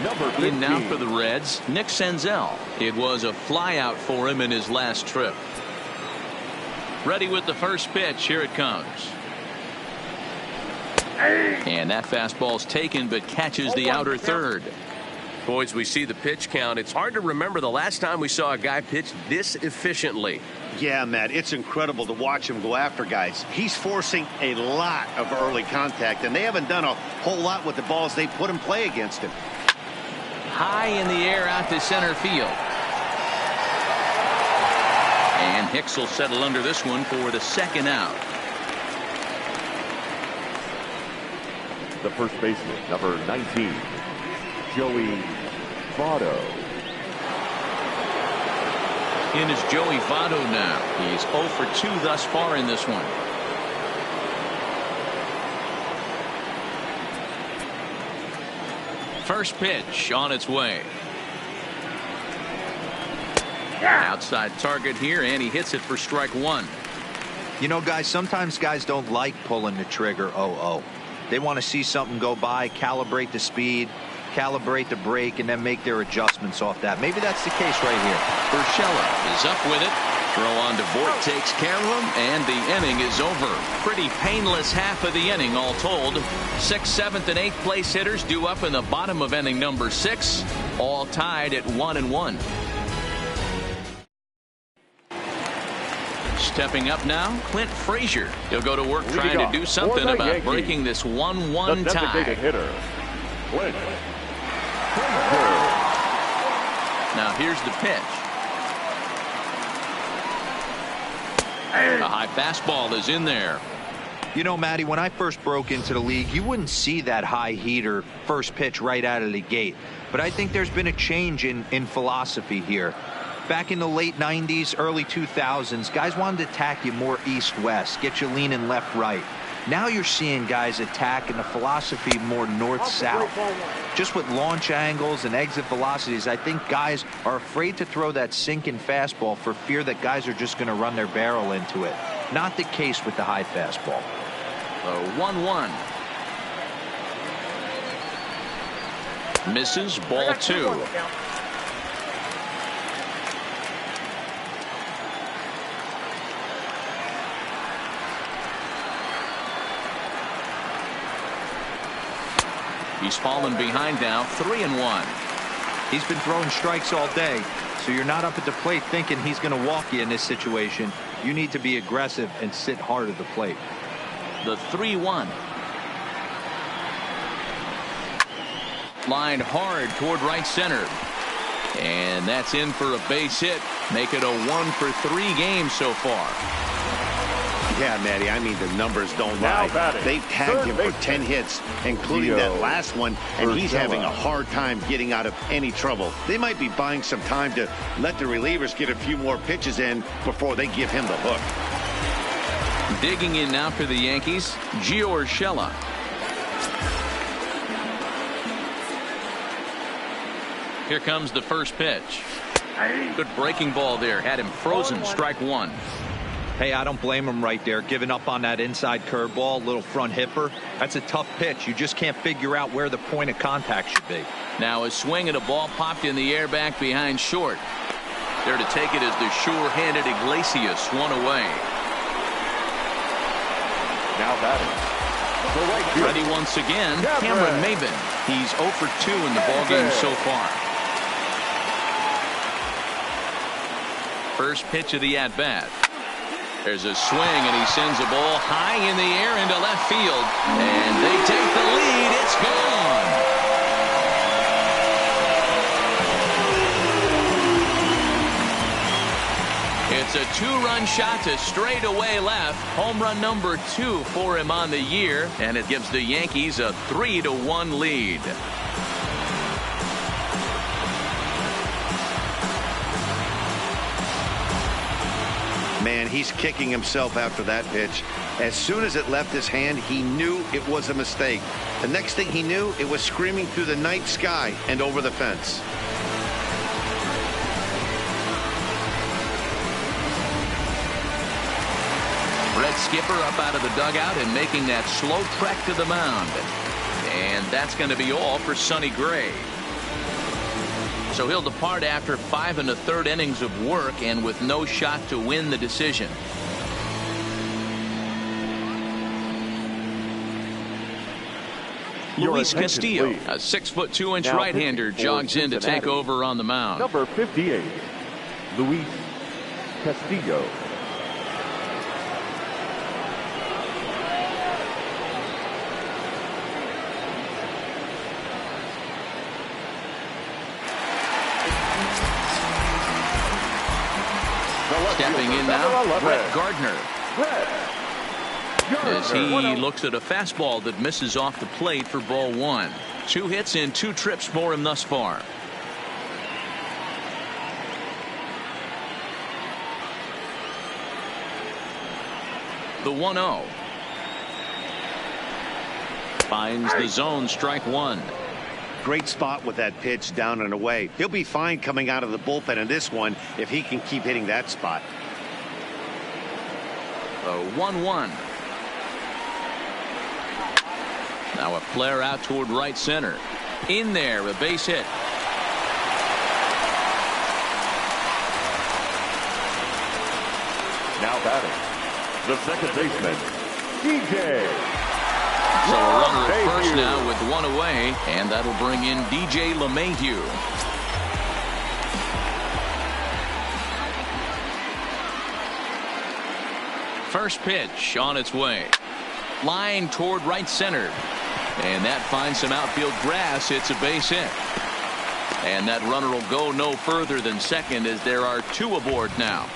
[SPEAKER 4] number 15.
[SPEAKER 1] In now for the Reds, Nick Senzel. It was a flyout for him in his last trip. Ready with the first pitch. Here it comes. And that fastball's taken, but catches the outer third.
[SPEAKER 6] Boys, we see the pitch count. It's hard to remember the last time we saw a guy pitch this efficiently.
[SPEAKER 2] Yeah, Matt, it's incredible to watch him go after guys. He's forcing a lot of early contact, and they haven't done a whole lot with the balls they put in play against him.
[SPEAKER 1] High in the air out to center field. And Hicks will settle under this one for the second out.
[SPEAKER 4] The first baseman, number 19, Joey Votto.
[SPEAKER 1] In is Joey Votto now. He's 0 for 2 thus far in this one. First pitch on its way. Outside target here, and he hits it for strike one.
[SPEAKER 3] You know, guys, sometimes guys don't like pulling the trigger 0-0. They want to see something go by, calibrate the speed, calibrate the break, and then make their adjustments off that. Maybe that's the case right here.
[SPEAKER 1] Urshela is up with it. Throw on to Voigt takes care of him, and the inning is over. Pretty painless half of the inning all told. 6th, 7th, and 8th place hitters due up in the bottom of inning number 6, all tied at 1-1. Stepping up now, Clint Frazier. He'll go to work trying to do something about breaking this 1-1 tie.
[SPEAKER 4] Hitter, Clint Frazier.
[SPEAKER 1] Now here's the pitch. A high fastball is in there.
[SPEAKER 3] You know, Matty, when I first broke into the league, you wouldn't see that high heater first pitch right out of the gate. But I think there's been a change in philosophy here. Back in the late 90s, early 2000s, guys wanted to attack you more east-west, get you leaning left-right. Now you're seeing guys attack in the philosophy more north-south. Just with launch angles and exit velocities, I think guys are afraid to throw that sinking fastball for fear that guys are just going to run their barrel into it. Not the case with the high fastball.
[SPEAKER 1] 1-1. Misses, ball 2. He's fallen behind now, 3-1.
[SPEAKER 3] He's been throwing strikes all day, so you're not up at the plate thinking he's going to walk you in this situation. You need to be aggressive and sit hard at the plate.
[SPEAKER 1] The 3-1. Lined hard toward right center. And that's in for a base hit. Make it a 1 for 3 game so far.
[SPEAKER 2] Yeah, Matty, I mean, the numbers don't lie. They've tagged him for 10 hits, including that last one, and he's having a hard time getting out of any trouble. They might be buying some time to let the relievers get a few more pitches in before they give him the hook.
[SPEAKER 1] Digging in now for the Yankees, Gio Urshela. Here comes the first pitch. Good breaking ball there. Had him frozen. Strike one.
[SPEAKER 3] Hey, I don't blame him right there. Giving up on that inside curveball, little front hipper. That's a tough pitch. You just can't figure out where the point of contact should be.
[SPEAKER 1] Now a swing at a ball popped in the air back behind short. There to take it is the sure-handed Iglesias, one away.
[SPEAKER 4] Now batting.
[SPEAKER 1] Ready once again, Cameron Maybin. He's 0 for 2 in the ballgame so far. First pitch of the at-bat. There's a swing, and he sends a ball high in the air into left field. And they take the lead. It's gone. It's a 2-run shot to straightaway left. Home run number 2 for him on the year. And it gives the Yankees a 3-1 lead.
[SPEAKER 2] Man, he's kicking himself after that pitch. As soon as it left his hand, he knew it was a mistake. The next thing he knew, it was screaming through the night sky and over the fence.
[SPEAKER 1] Red Skipper up out of the dugout and making that slow trek to the mound. And that's going to be all for Sonny Gray. So he'll depart after 5 1/3 innings of work and with no shot to win the decision. Luis
[SPEAKER 4] attention,
[SPEAKER 1] Castillo,
[SPEAKER 4] please.
[SPEAKER 1] a 6'2"
[SPEAKER 4] Now
[SPEAKER 1] right-hander,
[SPEAKER 4] pitching for
[SPEAKER 1] jogs in to take
[SPEAKER 4] Cincinnati,
[SPEAKER 1] over on the mound.
[SPEAKER 4] Number 58, Luis Castillo.
[SPEAKER 1] Stepping in now, Brett Gardner. As he looks at a fastball that misses off the plate for ball 1. 2 hits and 2 trips for him thus far. The 1-0. Finds the zone, strike 1.
[SPEAKER 2] Great spot with that pitch down and away. He'll be fine coming out of the bullpen in this one if he can keep hitting that spot.
[SPEAKER 1] The 1-1. Now a flare out toward right center. In there, a base hit.
[SPEAKER 4] Now batting, the second baseman, DJ.
[SPEAKER 1] So a runner at first now with 1 away, and that'll bring in DJ LeMahieu. First pitch on its way. Line toward right center. And that finds some outfield grass. It's a base hit. And that runner will go no further than second as there are 2 aboard now.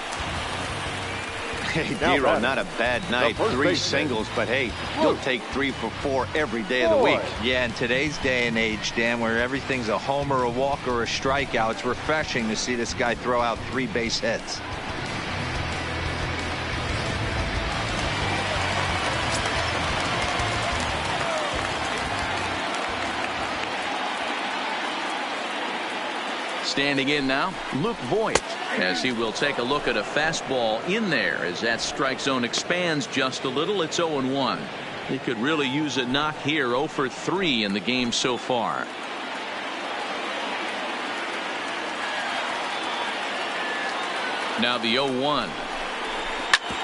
[SPEAKER 2] Hey, Dero, not a bad night. 3 singles, but hey, you'll take 3 for 4 every day of the week.
[SPEAKER 3] Yeah, in today's day and age, Dan, where everything's a homer, a walk, or a strikeout, it's refreshing to see this guy throw out 3 base hits.
[SPEAKER 1] Standing in now, Luke Voigt, as he will take a look at a fastball in there as that strike zone expands just a little. It's 0-1. He could really use a knock here. 0 for 3 in the game so far. Now the 0-1.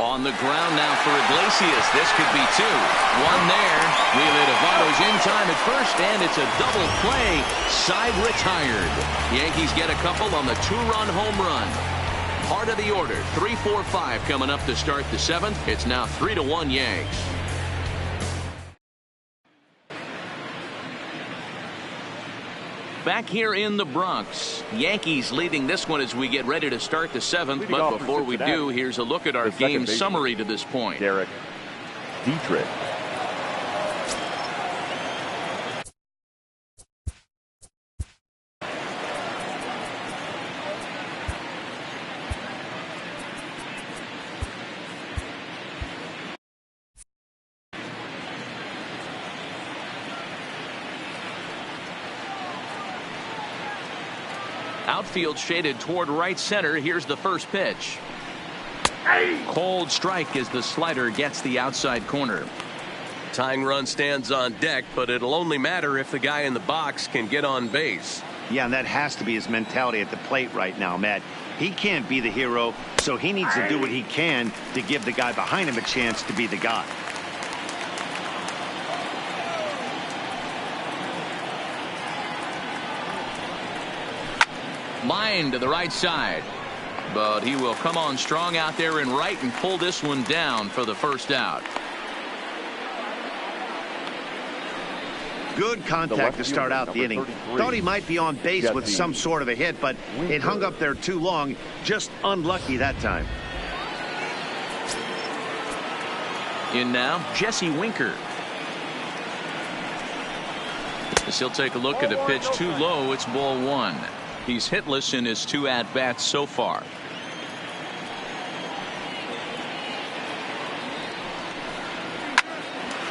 [SPEAKER 1] On the ground now for Iglesias. This could be 2. 1 there. Wheeler Devato's in time at first, and it's a double play. Side retired. Yankees get a couple on the 2-run home run. Part of the order. 3-4-5 coming up to start the 7th. It's now 3-1 Yanks. Back here in the Bronx, Yankees leading this one as we get ready to start the 7th. But before we do, here's a look at our game summary to this point.
[SPEAKER 4] Derek Dietrich.
[SPEAKER 1] Outfield shaded toward right center. Here's the first pitch. Cold strike as the slider gets the outside corner.
[SPEAKER 6] Tying run stands on deck, but it'll only matter if the guy in the box can get on base.
[SPEAKER 2] Yeah, and that has to be his mentality at the plate right now, Matt. He can't be the hero, so he needs to do what he can to give the guy behind him a chance to be the guy.
[SPEAKER 1] Line to the right side, but he will come on strong out there in right and pull this one down for the first out.
[SPEAKER 2] Good contact to start out the inning. Thought he might be on base with some sort of a hit, but it hung up there too long. Just unlucky that time.
[SPEAKER 1] In now, Jesse Winker. As he'll take a look at a pitch too low. It's ball 1. He's hitless in his 2 at-bats so far.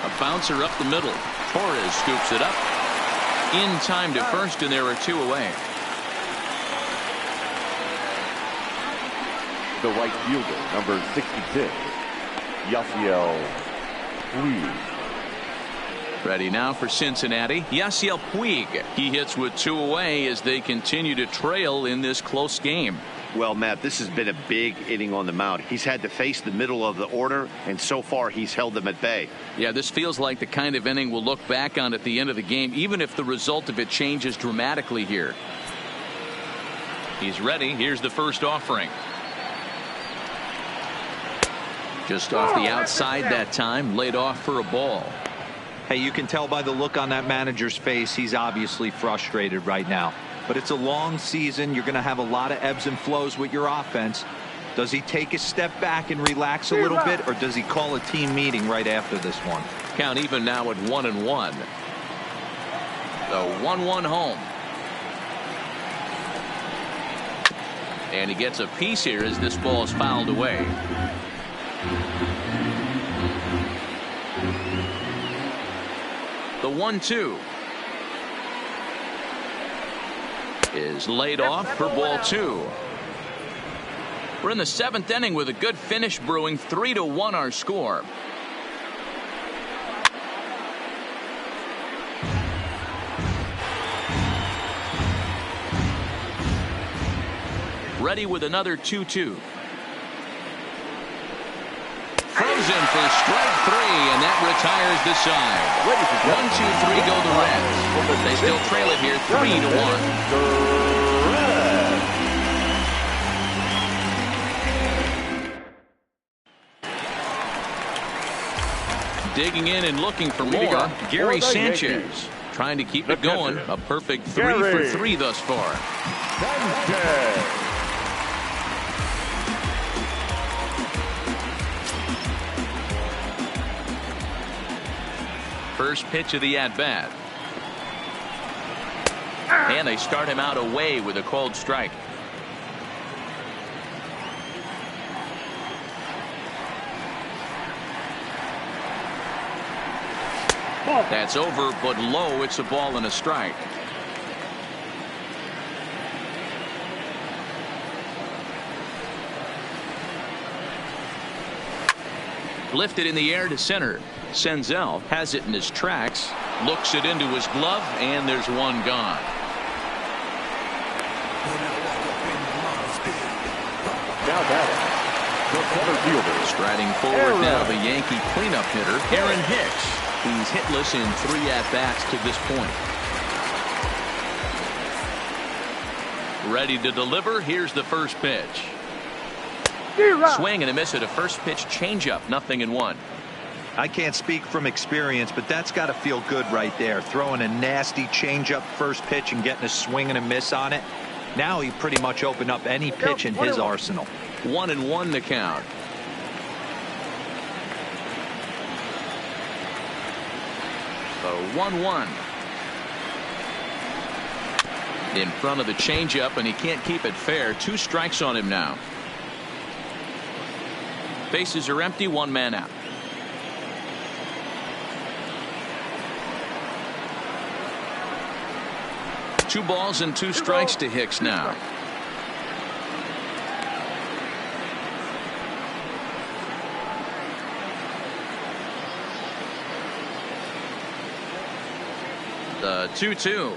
[SPEAKER 1] A bouncer up the middle. Torres scoops it up. In time to first, and there are 2 away.
[SPEAKER 4] The right fielder, number 66, Yasiel Puig.
[SPEAKER 1] Ready now for Cincinnati, Yasiel Puig. He hits with 2 away as they continue to trail in this close game.
[SPEAKER 2] Well, Matt, this has been a big inning on the mound. He's had to face the middle of the order, and so far he's held them at bay.
[SPEAKER 1] Yeah, this feels like the kind of inning we'll look back on at the end of the game, even if the result of it changes dramatically here. He's ready. Here's the first offering. Just off the outside that time, laid off for a ball.
[SPEAKER 3] Hey, you can tell by the look on that manager's face, he's obviously frustrated right now. But it's a long season. You're going to have a lot of ebbs and flows with your offense. Does he take a step back and relax a little bit, or does he call a team meeting right after this one?
[SPEAKER 1] Count even now at 1-1. The 1-1 home. And he gets a piece here as this ball is fouled away. The 1-2 is laid off for ball 2. We're in the 7th inning with a good finish brewing. 3-1 our score. Ready with another 2-2. Frozen for strike 3, and that retires the side. 1-2-3 go the Reds. They still trail it here 3-1. Digging in and looking for more, Gary Sanchez trying to keep it going. A perfect 3 for 3 thus far. First pitch of the at-bat. And they start him out away with a called strike. That's over, but low. It's a ball and a strike. Lifted in the air to center. Senzel has it in his tracks, looks it into his glove, and there's one gone.
[SPEAKER 4] Now batting, the center fielder.
[SPEAKER 1] Striding forward now, the Yankee cleanup hitter, Aaron Hicks. He's hitless in 3 at-bats to this point. Ready to deliver. Here's the first pitch. Swing and a miss at a first pitch changeup. 0-1.
[SPEAKER 3] I can't speak from experience, but that's got to feel good right there. Throwing a nasty changeup first pitch and getting a swing and a miss on it. Now he pretty much opened up any pitch in his arsenal.
[SPEAKER 1] 1-1 the count. The 1-1. In front of the changeup, and he can't keep it fair. 2 strikes on him now. Bases are empty, 1 man out. Two balls and 2 strikes to Hicks now. The 2-2.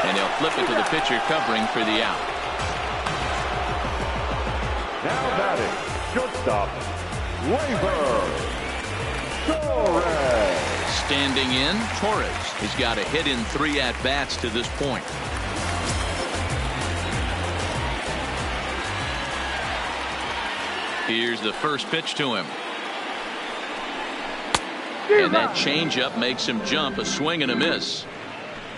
[SPEAKER 1] And he'll flip it to the pitcher covering for the out.
[SPEAKER 4] Now batting, shortstop, Torres.
[SPEAKER 1] Standing in, Torres. He's got a hit in 3 at-bats to this point. Here's the first pitch to him. And that changeup makes him jump. A swing and a miss.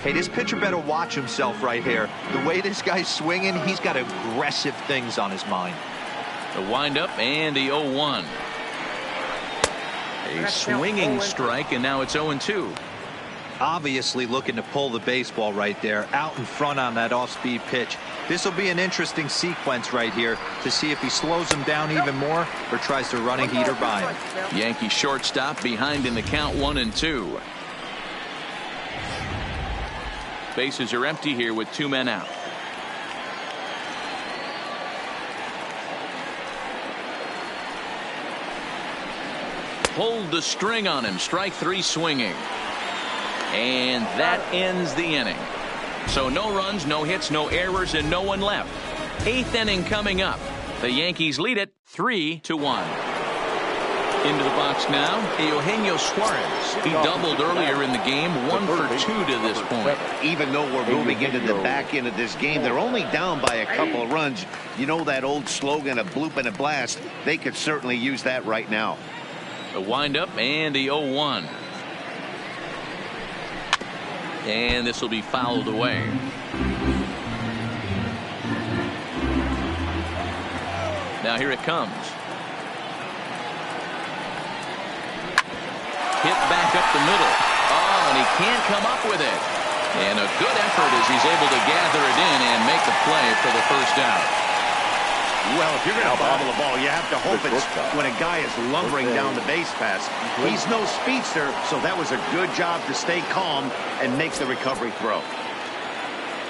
[SPEAKER 3] Hey, this pitcher better watch himself right here. The way this guy's swinging, he's got aggressive things on his mind.
[SPEAKER 1] The windup and the 0-1. A swinging strike, and now it's 0-2.
[SPEAKER 3] Obviously looking to pull the baseball right there, out in front on that off-speed pitch. This will be an interesting sequence right here to see if he slows him down even more or tries to run a heater by him.
[SPEAKER 1] Yankee shortstop behind in the count, 1-2. Bases are empty here with 2 men out. pulled the string on him. Strike 3 swinging. And that ends the inning. So no runs, no hits, no errors, and no one left. 8th inning coming up. The Yankees lead it 3-1. Into the box now, Eugenio Suarez. He doubled earlier in the game, 1 for 2 to this point.
[SPEAKER 2] Even though we're moving into the back end of this game, they're only down by a couple of runs. You know that old slogan, a bloop and a blast. They could certainly use that right now.
[SPEAKER 1] The windup and the 0-1. And this will be fouled away. Now here it comes. Hit back up the middle. Oh, and he can't come up with it. And a good effort as he's able to gather it in and make the play for the first out.
[SPEAKER 2] Well, if you're going to bobble the ball, you have to hope it's when a guy is lumbering down the base pass. He's no speedster, so that was a good job to stay calm and make the recovery throw.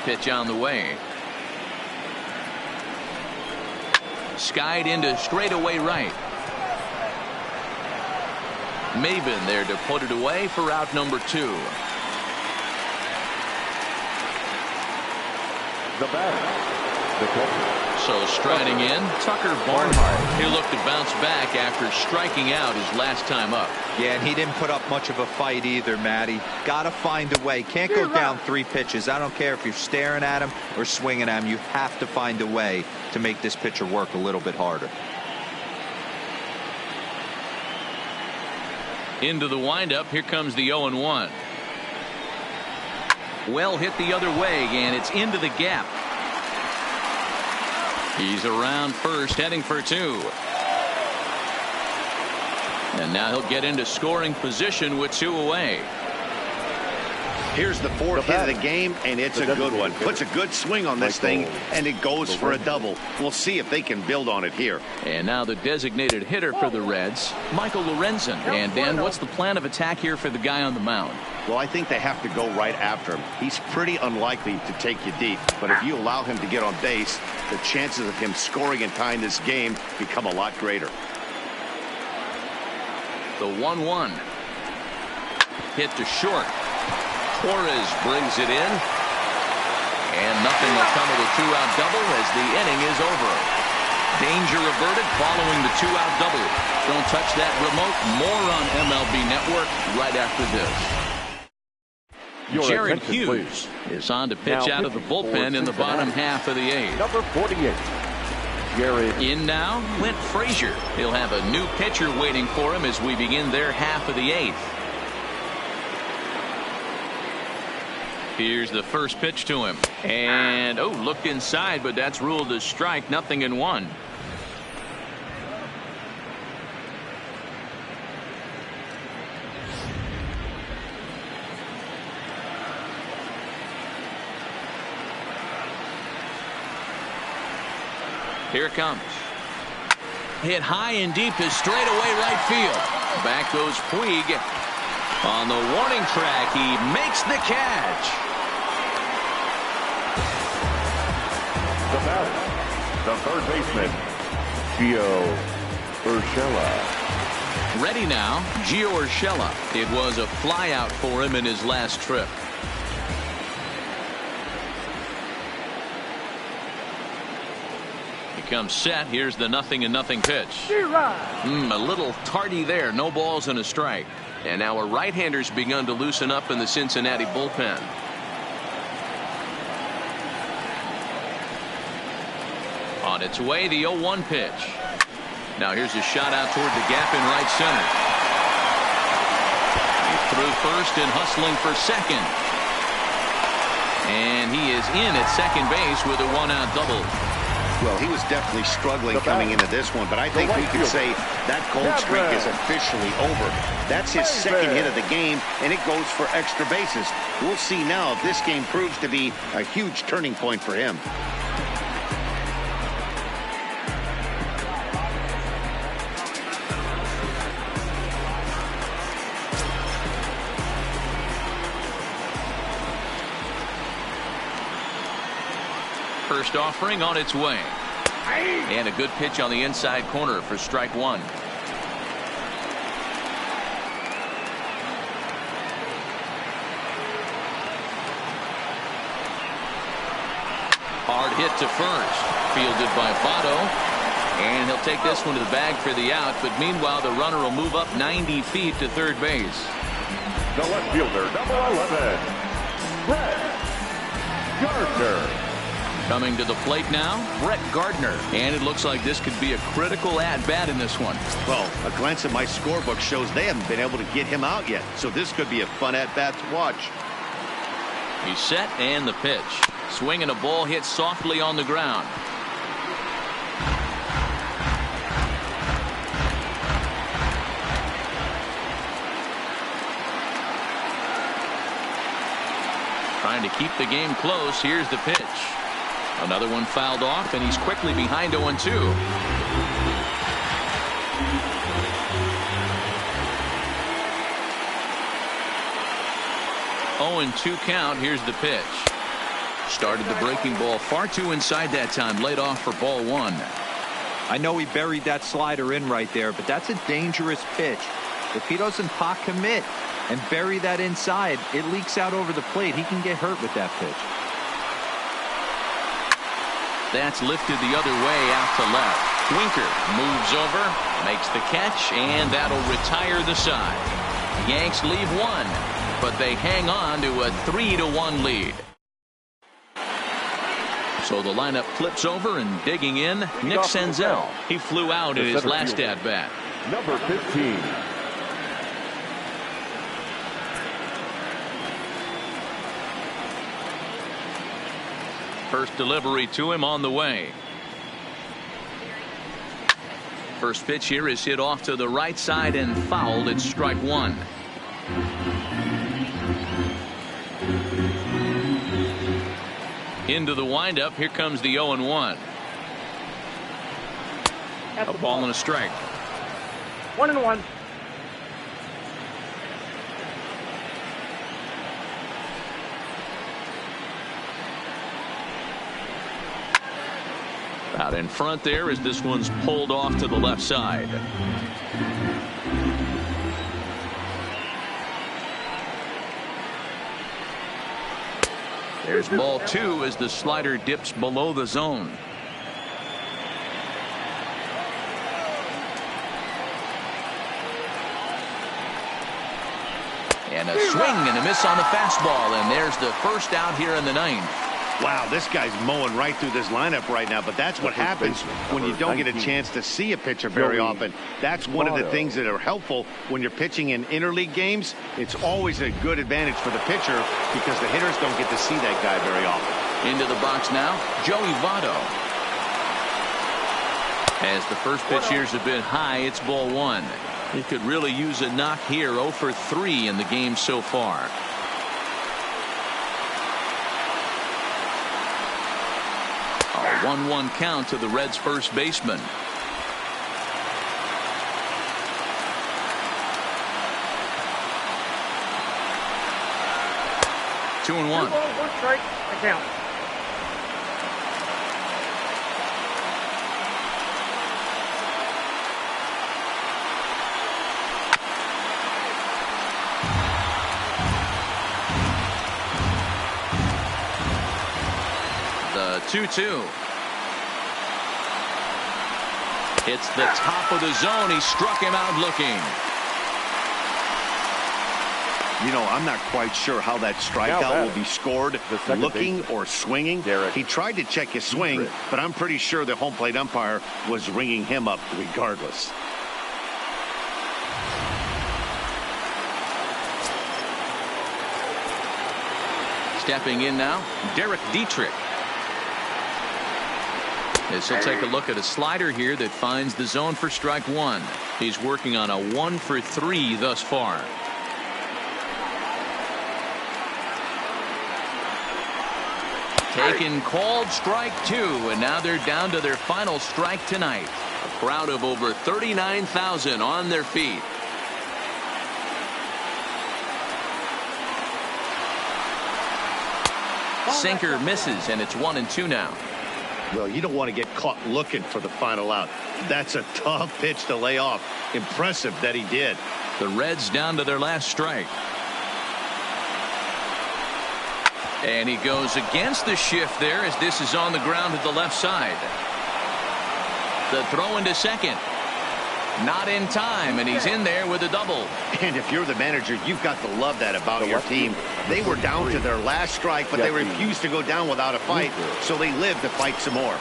[SPEAKER 1] Pitch on the way. Skied into straightaway right. Maven there to put it away for out number 2.
[SPEAKER 4] The batter, the catcher.
[SPEAKER 1] So striding in, Tucker Barnhart. He'll look to bounce back after striking out his last time up.
[SPEAKER 3] Yeah, and he didn't put up much of a fight either, Matty. Got to find a way. Can't go down 3 pitches. I don't care if you're staring at him or swinging at him. You have to find a way to make this pitcher work a little bit harder.
[SPEAKER 1] Into the windup. Here comes the 0-1. Well hit the other way, and it's into the gap. He's around first, heading for 2. And now he'll get into scoring position with 2 away.
[SPEAKER 2] Here's the 4th hit of the game, and it's a good one. Puts a good swing on this thing, and it goes for a double. We'll see if they can build on it here.
[SPEAKER 1] And now the designated hitter for the Reds, Michael Lorenzen. And Dan, what's the plan of attack here for the guy on the mound?
[SPEAKER 2] Well, I think they have to go right after him. He's pretty unlikely to take you deep, but if you allow him to get on base, the chances of him scoring and tying this game become a lot greater.
[SPEAKER 1] The 1-1. Hit to short. Torres brings it in. And nothing will come of the 2-out double as the inning is over. Danger averted following the 2-out double. Don't touch that remote. More on MLB Network right after this. Jared Hughes is on to pitch out of the bullpen in the bottom half of the 8th.
[SPEAKER 4] Number 48. Jared.
[SPEAKER 1] In now, Clint Frazier. He'll have a new pitcher waiting for him as we begin their half of the 8th. Here's the first pitch to him. And, looked inside, but that's ruled a strike. 0-1. Here it comes. Hit high and deep to straightaway right field. Back goes Puig. On the warning track, he makes the catch.
[SPEAKER 4] The batter, the third baseman, Gio Urshela.
[SPEAKER 1] Ready now, Gio Urshela. It was a flyout for him in his last trip. Comes set. Here's the 0-0 pitch. A little tardy there. No balls and a strike. And now a right-hander's begun to loosen up in the Cincinnati bullpen. On its way, the 0-1 pitch. Now here's a shot out toward the gap in right center. He threw first and hustling for second. And he is in at second base with a 1-out double.
[SPEAKER 2] Well, he was definitely struggling coming into this one, but I think we could say that cold streak is officially over. That's his second hit of the game, and it goes for extra bases. We'll see now if this game proves to be a huge turning point for him.
[SPEAKER 1] First offering on its way. And a good pitch on the inside corner for strike 1. Hard hit to first. Fielded by Votto. And he'll take this one to the bag for the out. But meanwhile, the runner will move up 90 feet to third base.
[SPEAKER 4] The left fielder, number 11, Brett Gardner.
[SPEAKER 1] Coming to the plate now, Brett Gardner. And it looks like this could be a critical at-bat in this one.
[SPEAKER 2] Well, a glance at my scorebook shows they haven't been able to get him out yet. So this could be a fun at-bat to watch.
[SPEAKER 1] He's set and the pitch. Swinging a ball hit softly on the ground. Trying to keep the game close. Here's the pitch. Another one fouled off, and he's quickly behind 0-2. 0-2 count. Here's the pitch. Started the breaking ball far too inside that time. Laid off for ball one.
[SPEAKER 3] I know he buried that slider in right there, but that's a dangerous pitch. If he doesn't pot commit and bury that inside, it leaks out over the plate. He can get hurt with that pitch.
[SPEAKER 1] That's lifted the other way out to left. Winker moves over, makes the catch, and that'll retire the side. Yanks leave one, but they hang on to a 3-1 lead. So the lineup flips over, and digging in, Nick Senzel. He flew out in his last at-bat.
[SPEAKER 4] Number 15.
[SPEAKER 1] First delivery to him on the way. First pitch here is hit off to the right side and fouled. It's strike one. Into the windup. Here comes the 0-1. A ball and a strike.
[SPEAKER 7] 1-1.
[SPEAKER 1] Out in front there as this one's pulled off to the left side. There's ball two as the slider dips below the zone. And a swing and a miss on the fastball, and there's the first out here in the ninth.
[SPEAKER 2] Wow, this guy's mowing right through this lineup right now, but that's what happens when you don't get a chance to see a pitcher very often. That's one of the things that are helpful when you're pitching in interleague games. It's always a good advantage for the pitcher because the hitters don't get to see that guy very often.
[SPEAKER 1] Into the box now, Joey Votto. As the first pitch here's a bit high, it's ball one. He could really use a knock here. 0 for 3 in the game so far. A 1-1 count to the Reds' first baseman. Two and one.
[SPEAKER 7] 1 strike. I count.
[SPEAKER 1] The 2-2. It's the top of the zone. He struck him out looking.
[SPEAKER 2] You know, I'm not quite sure how that strikeout will be scored, looking or swinging. He tried to check his swing, but I'm pretty sure the home plate umpire was ringing him up regardless.
[SPEAKER 1] Stepping in now, Derek Dietrich. As he'll take a look at a slider here that finds the zone for strike one. He's working on a 1 for 3 thus far. Taken, called, strike two, and now they're down to their final strike tonight. A crowd of over 39,000 on their feet. Sinker misses, and it's 1-2 now.
[SPEAKER 2] Well, you don't want to get caught looking for the final out. That's a tough pitch to lay off. Impressive that he did.
[SPEAKER 1] The Reds down to their last strike. And he goes against the shift there as this is on the ground to the left side. The throw into second. Not in time, and he's in there with a double.
[SPEAKER 2] And if you're the manager, you've got to love that about your team. They were down to their last strike, but they refused to go down without a fight, so they lived to fight some more.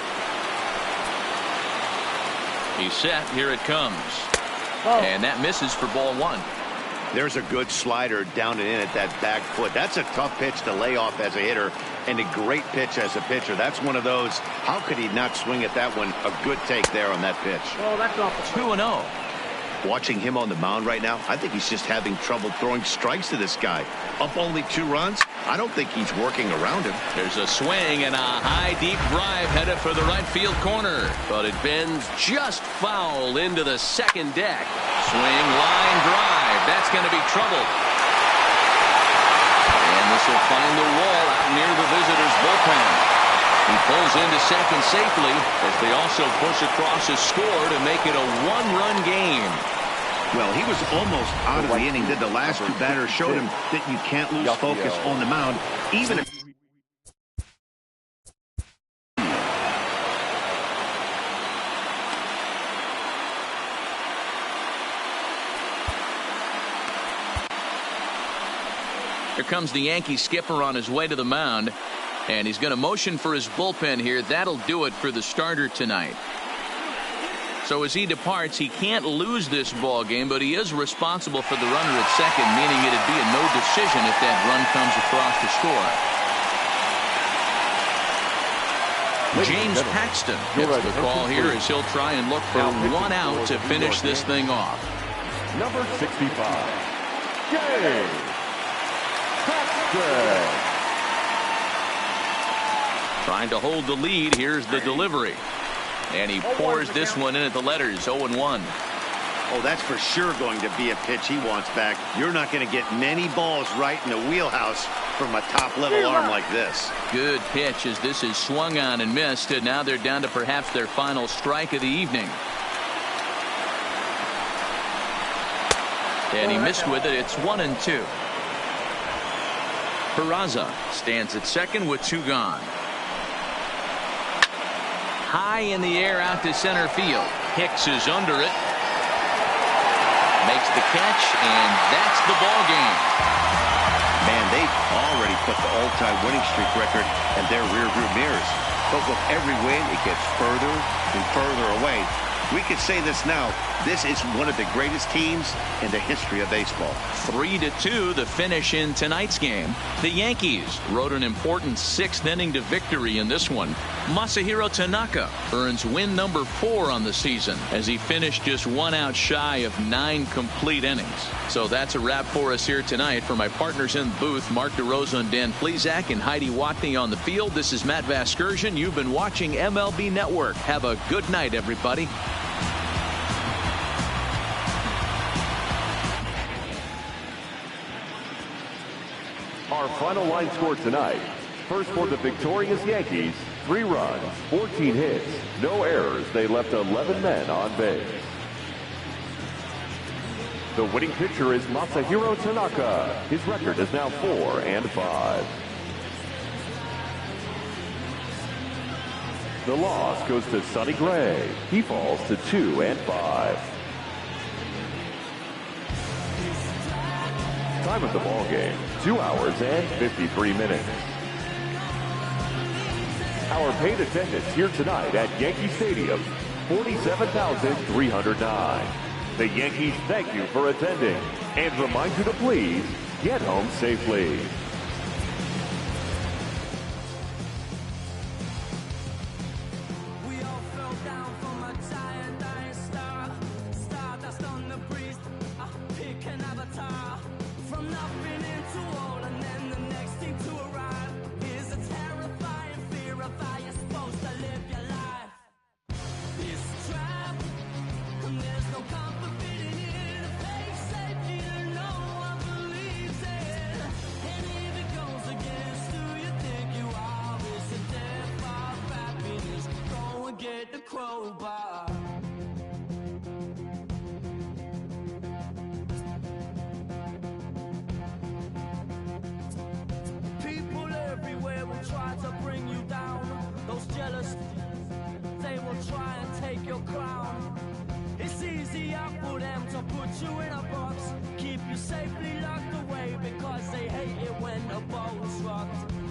[SPEAKER 1] He's set. Here it comes. And that misses for ball one.
[SPEAKER 2] There's a good slider down and in at that back foot. That's a tough pitch to lay off as a hitter, and a great pitch as a pitcher. That's one of those, how could he not swing at that one? A good take there on that pitch.
[SPEAKER 7] Oh, that's off the
[SPEAKER 1] 2-0.
[SPEAKER 2] Watching him on the mound right now, I think he's just having trouble throwing strikes to this guy. Up only 2 runs? I don't think he's working around him.
[SPEAKER 1] There's a swing and a high, deep drive headed for the right field corner.
[SPEAKER 6] But it bends just foul into the second deck.
[SPEAKER 1] Swing, line drive. That's going to be trouble. And this will find the wall out near the visitor's bullpen. He pulls into second safely as they also push across a score to make it a 1-run game.
[SPEAKER 2] Well, he was almost out of the inning. Did the last 2 batters showed him that you can't lose focus on the mound, even if...
[SPEAKER 1] Here comes the Yankee skipper on his way to the mound, and he's going to motion for his bullpen here. That'll do it for the starter tonight. So as he departs, he can't lose this ball game, but he is responsible for the runner at second, meaning it'd be a no decision if that run comes across the score. James Paxton gets the call here as he'll try and look for 1 out to finish this thing off.
[SPEAKER 4] Number 65, James Paxton.
[SPEAKER 1] Trying to hold the lead. Here's the delivery. And he pours this one in at the letters, 0-1.
[SPEAKER 2] Oh, that's for sure going to be a pitch he wants back. You're not going to get many balls right in the wheelhouse from a top-level arm like this.
[SPEAKER 1] Good pitch as this is swung on and missed, and now they're down to perhaps their final strike of the evening. And he missed with it. It's 1-2. Peraza stands at second with 2 gone. High in the air out to center field. Hicks is under it. Makes the catch, and that's the ball game.
[SPEAKER 2] Man, they've already put the all-time winning streak record in their rearview mirrors. But with every win, it gets further and further away. We could say this now. This is one of the greatest teams in the history of baseball.
[SPEAKER 1] 3-2 the finish in tonight's game. The Yankees rode an important 6th inning to victory in this one. Masahiro Tanaka earns win number 4 on the season as he finished just 1 out shy of 9 complete innings. So that's a wrap for us here tonight. For my partners in the booth, Mark DeRosa and Dan Plesac and Heidi Watney on the field, this is Matt Vasgersian. You've been watching MLB Network. Have a good night, everybody.
[SPEAKER 4] Our final line score tonight. First for the victorious Yankees, 3 runs, 14 hits, no errors. They left 11 men on base. The winning pitcher is Masahiro Tanaka. His record is now 4-5. The loss goes to Sonny Gray. He falls to 2-5. Time of the ball game, 2 hours and 53 minutes. Our paid attendance here tonight at Yankee Stadium, 47,309. The Yankees thank you for attending and remind you to please get home safely.
[SPEAKER 8] crown. It's easier for them to put you in a box, keep you safely locked away, because they hate it when the ball's rocked.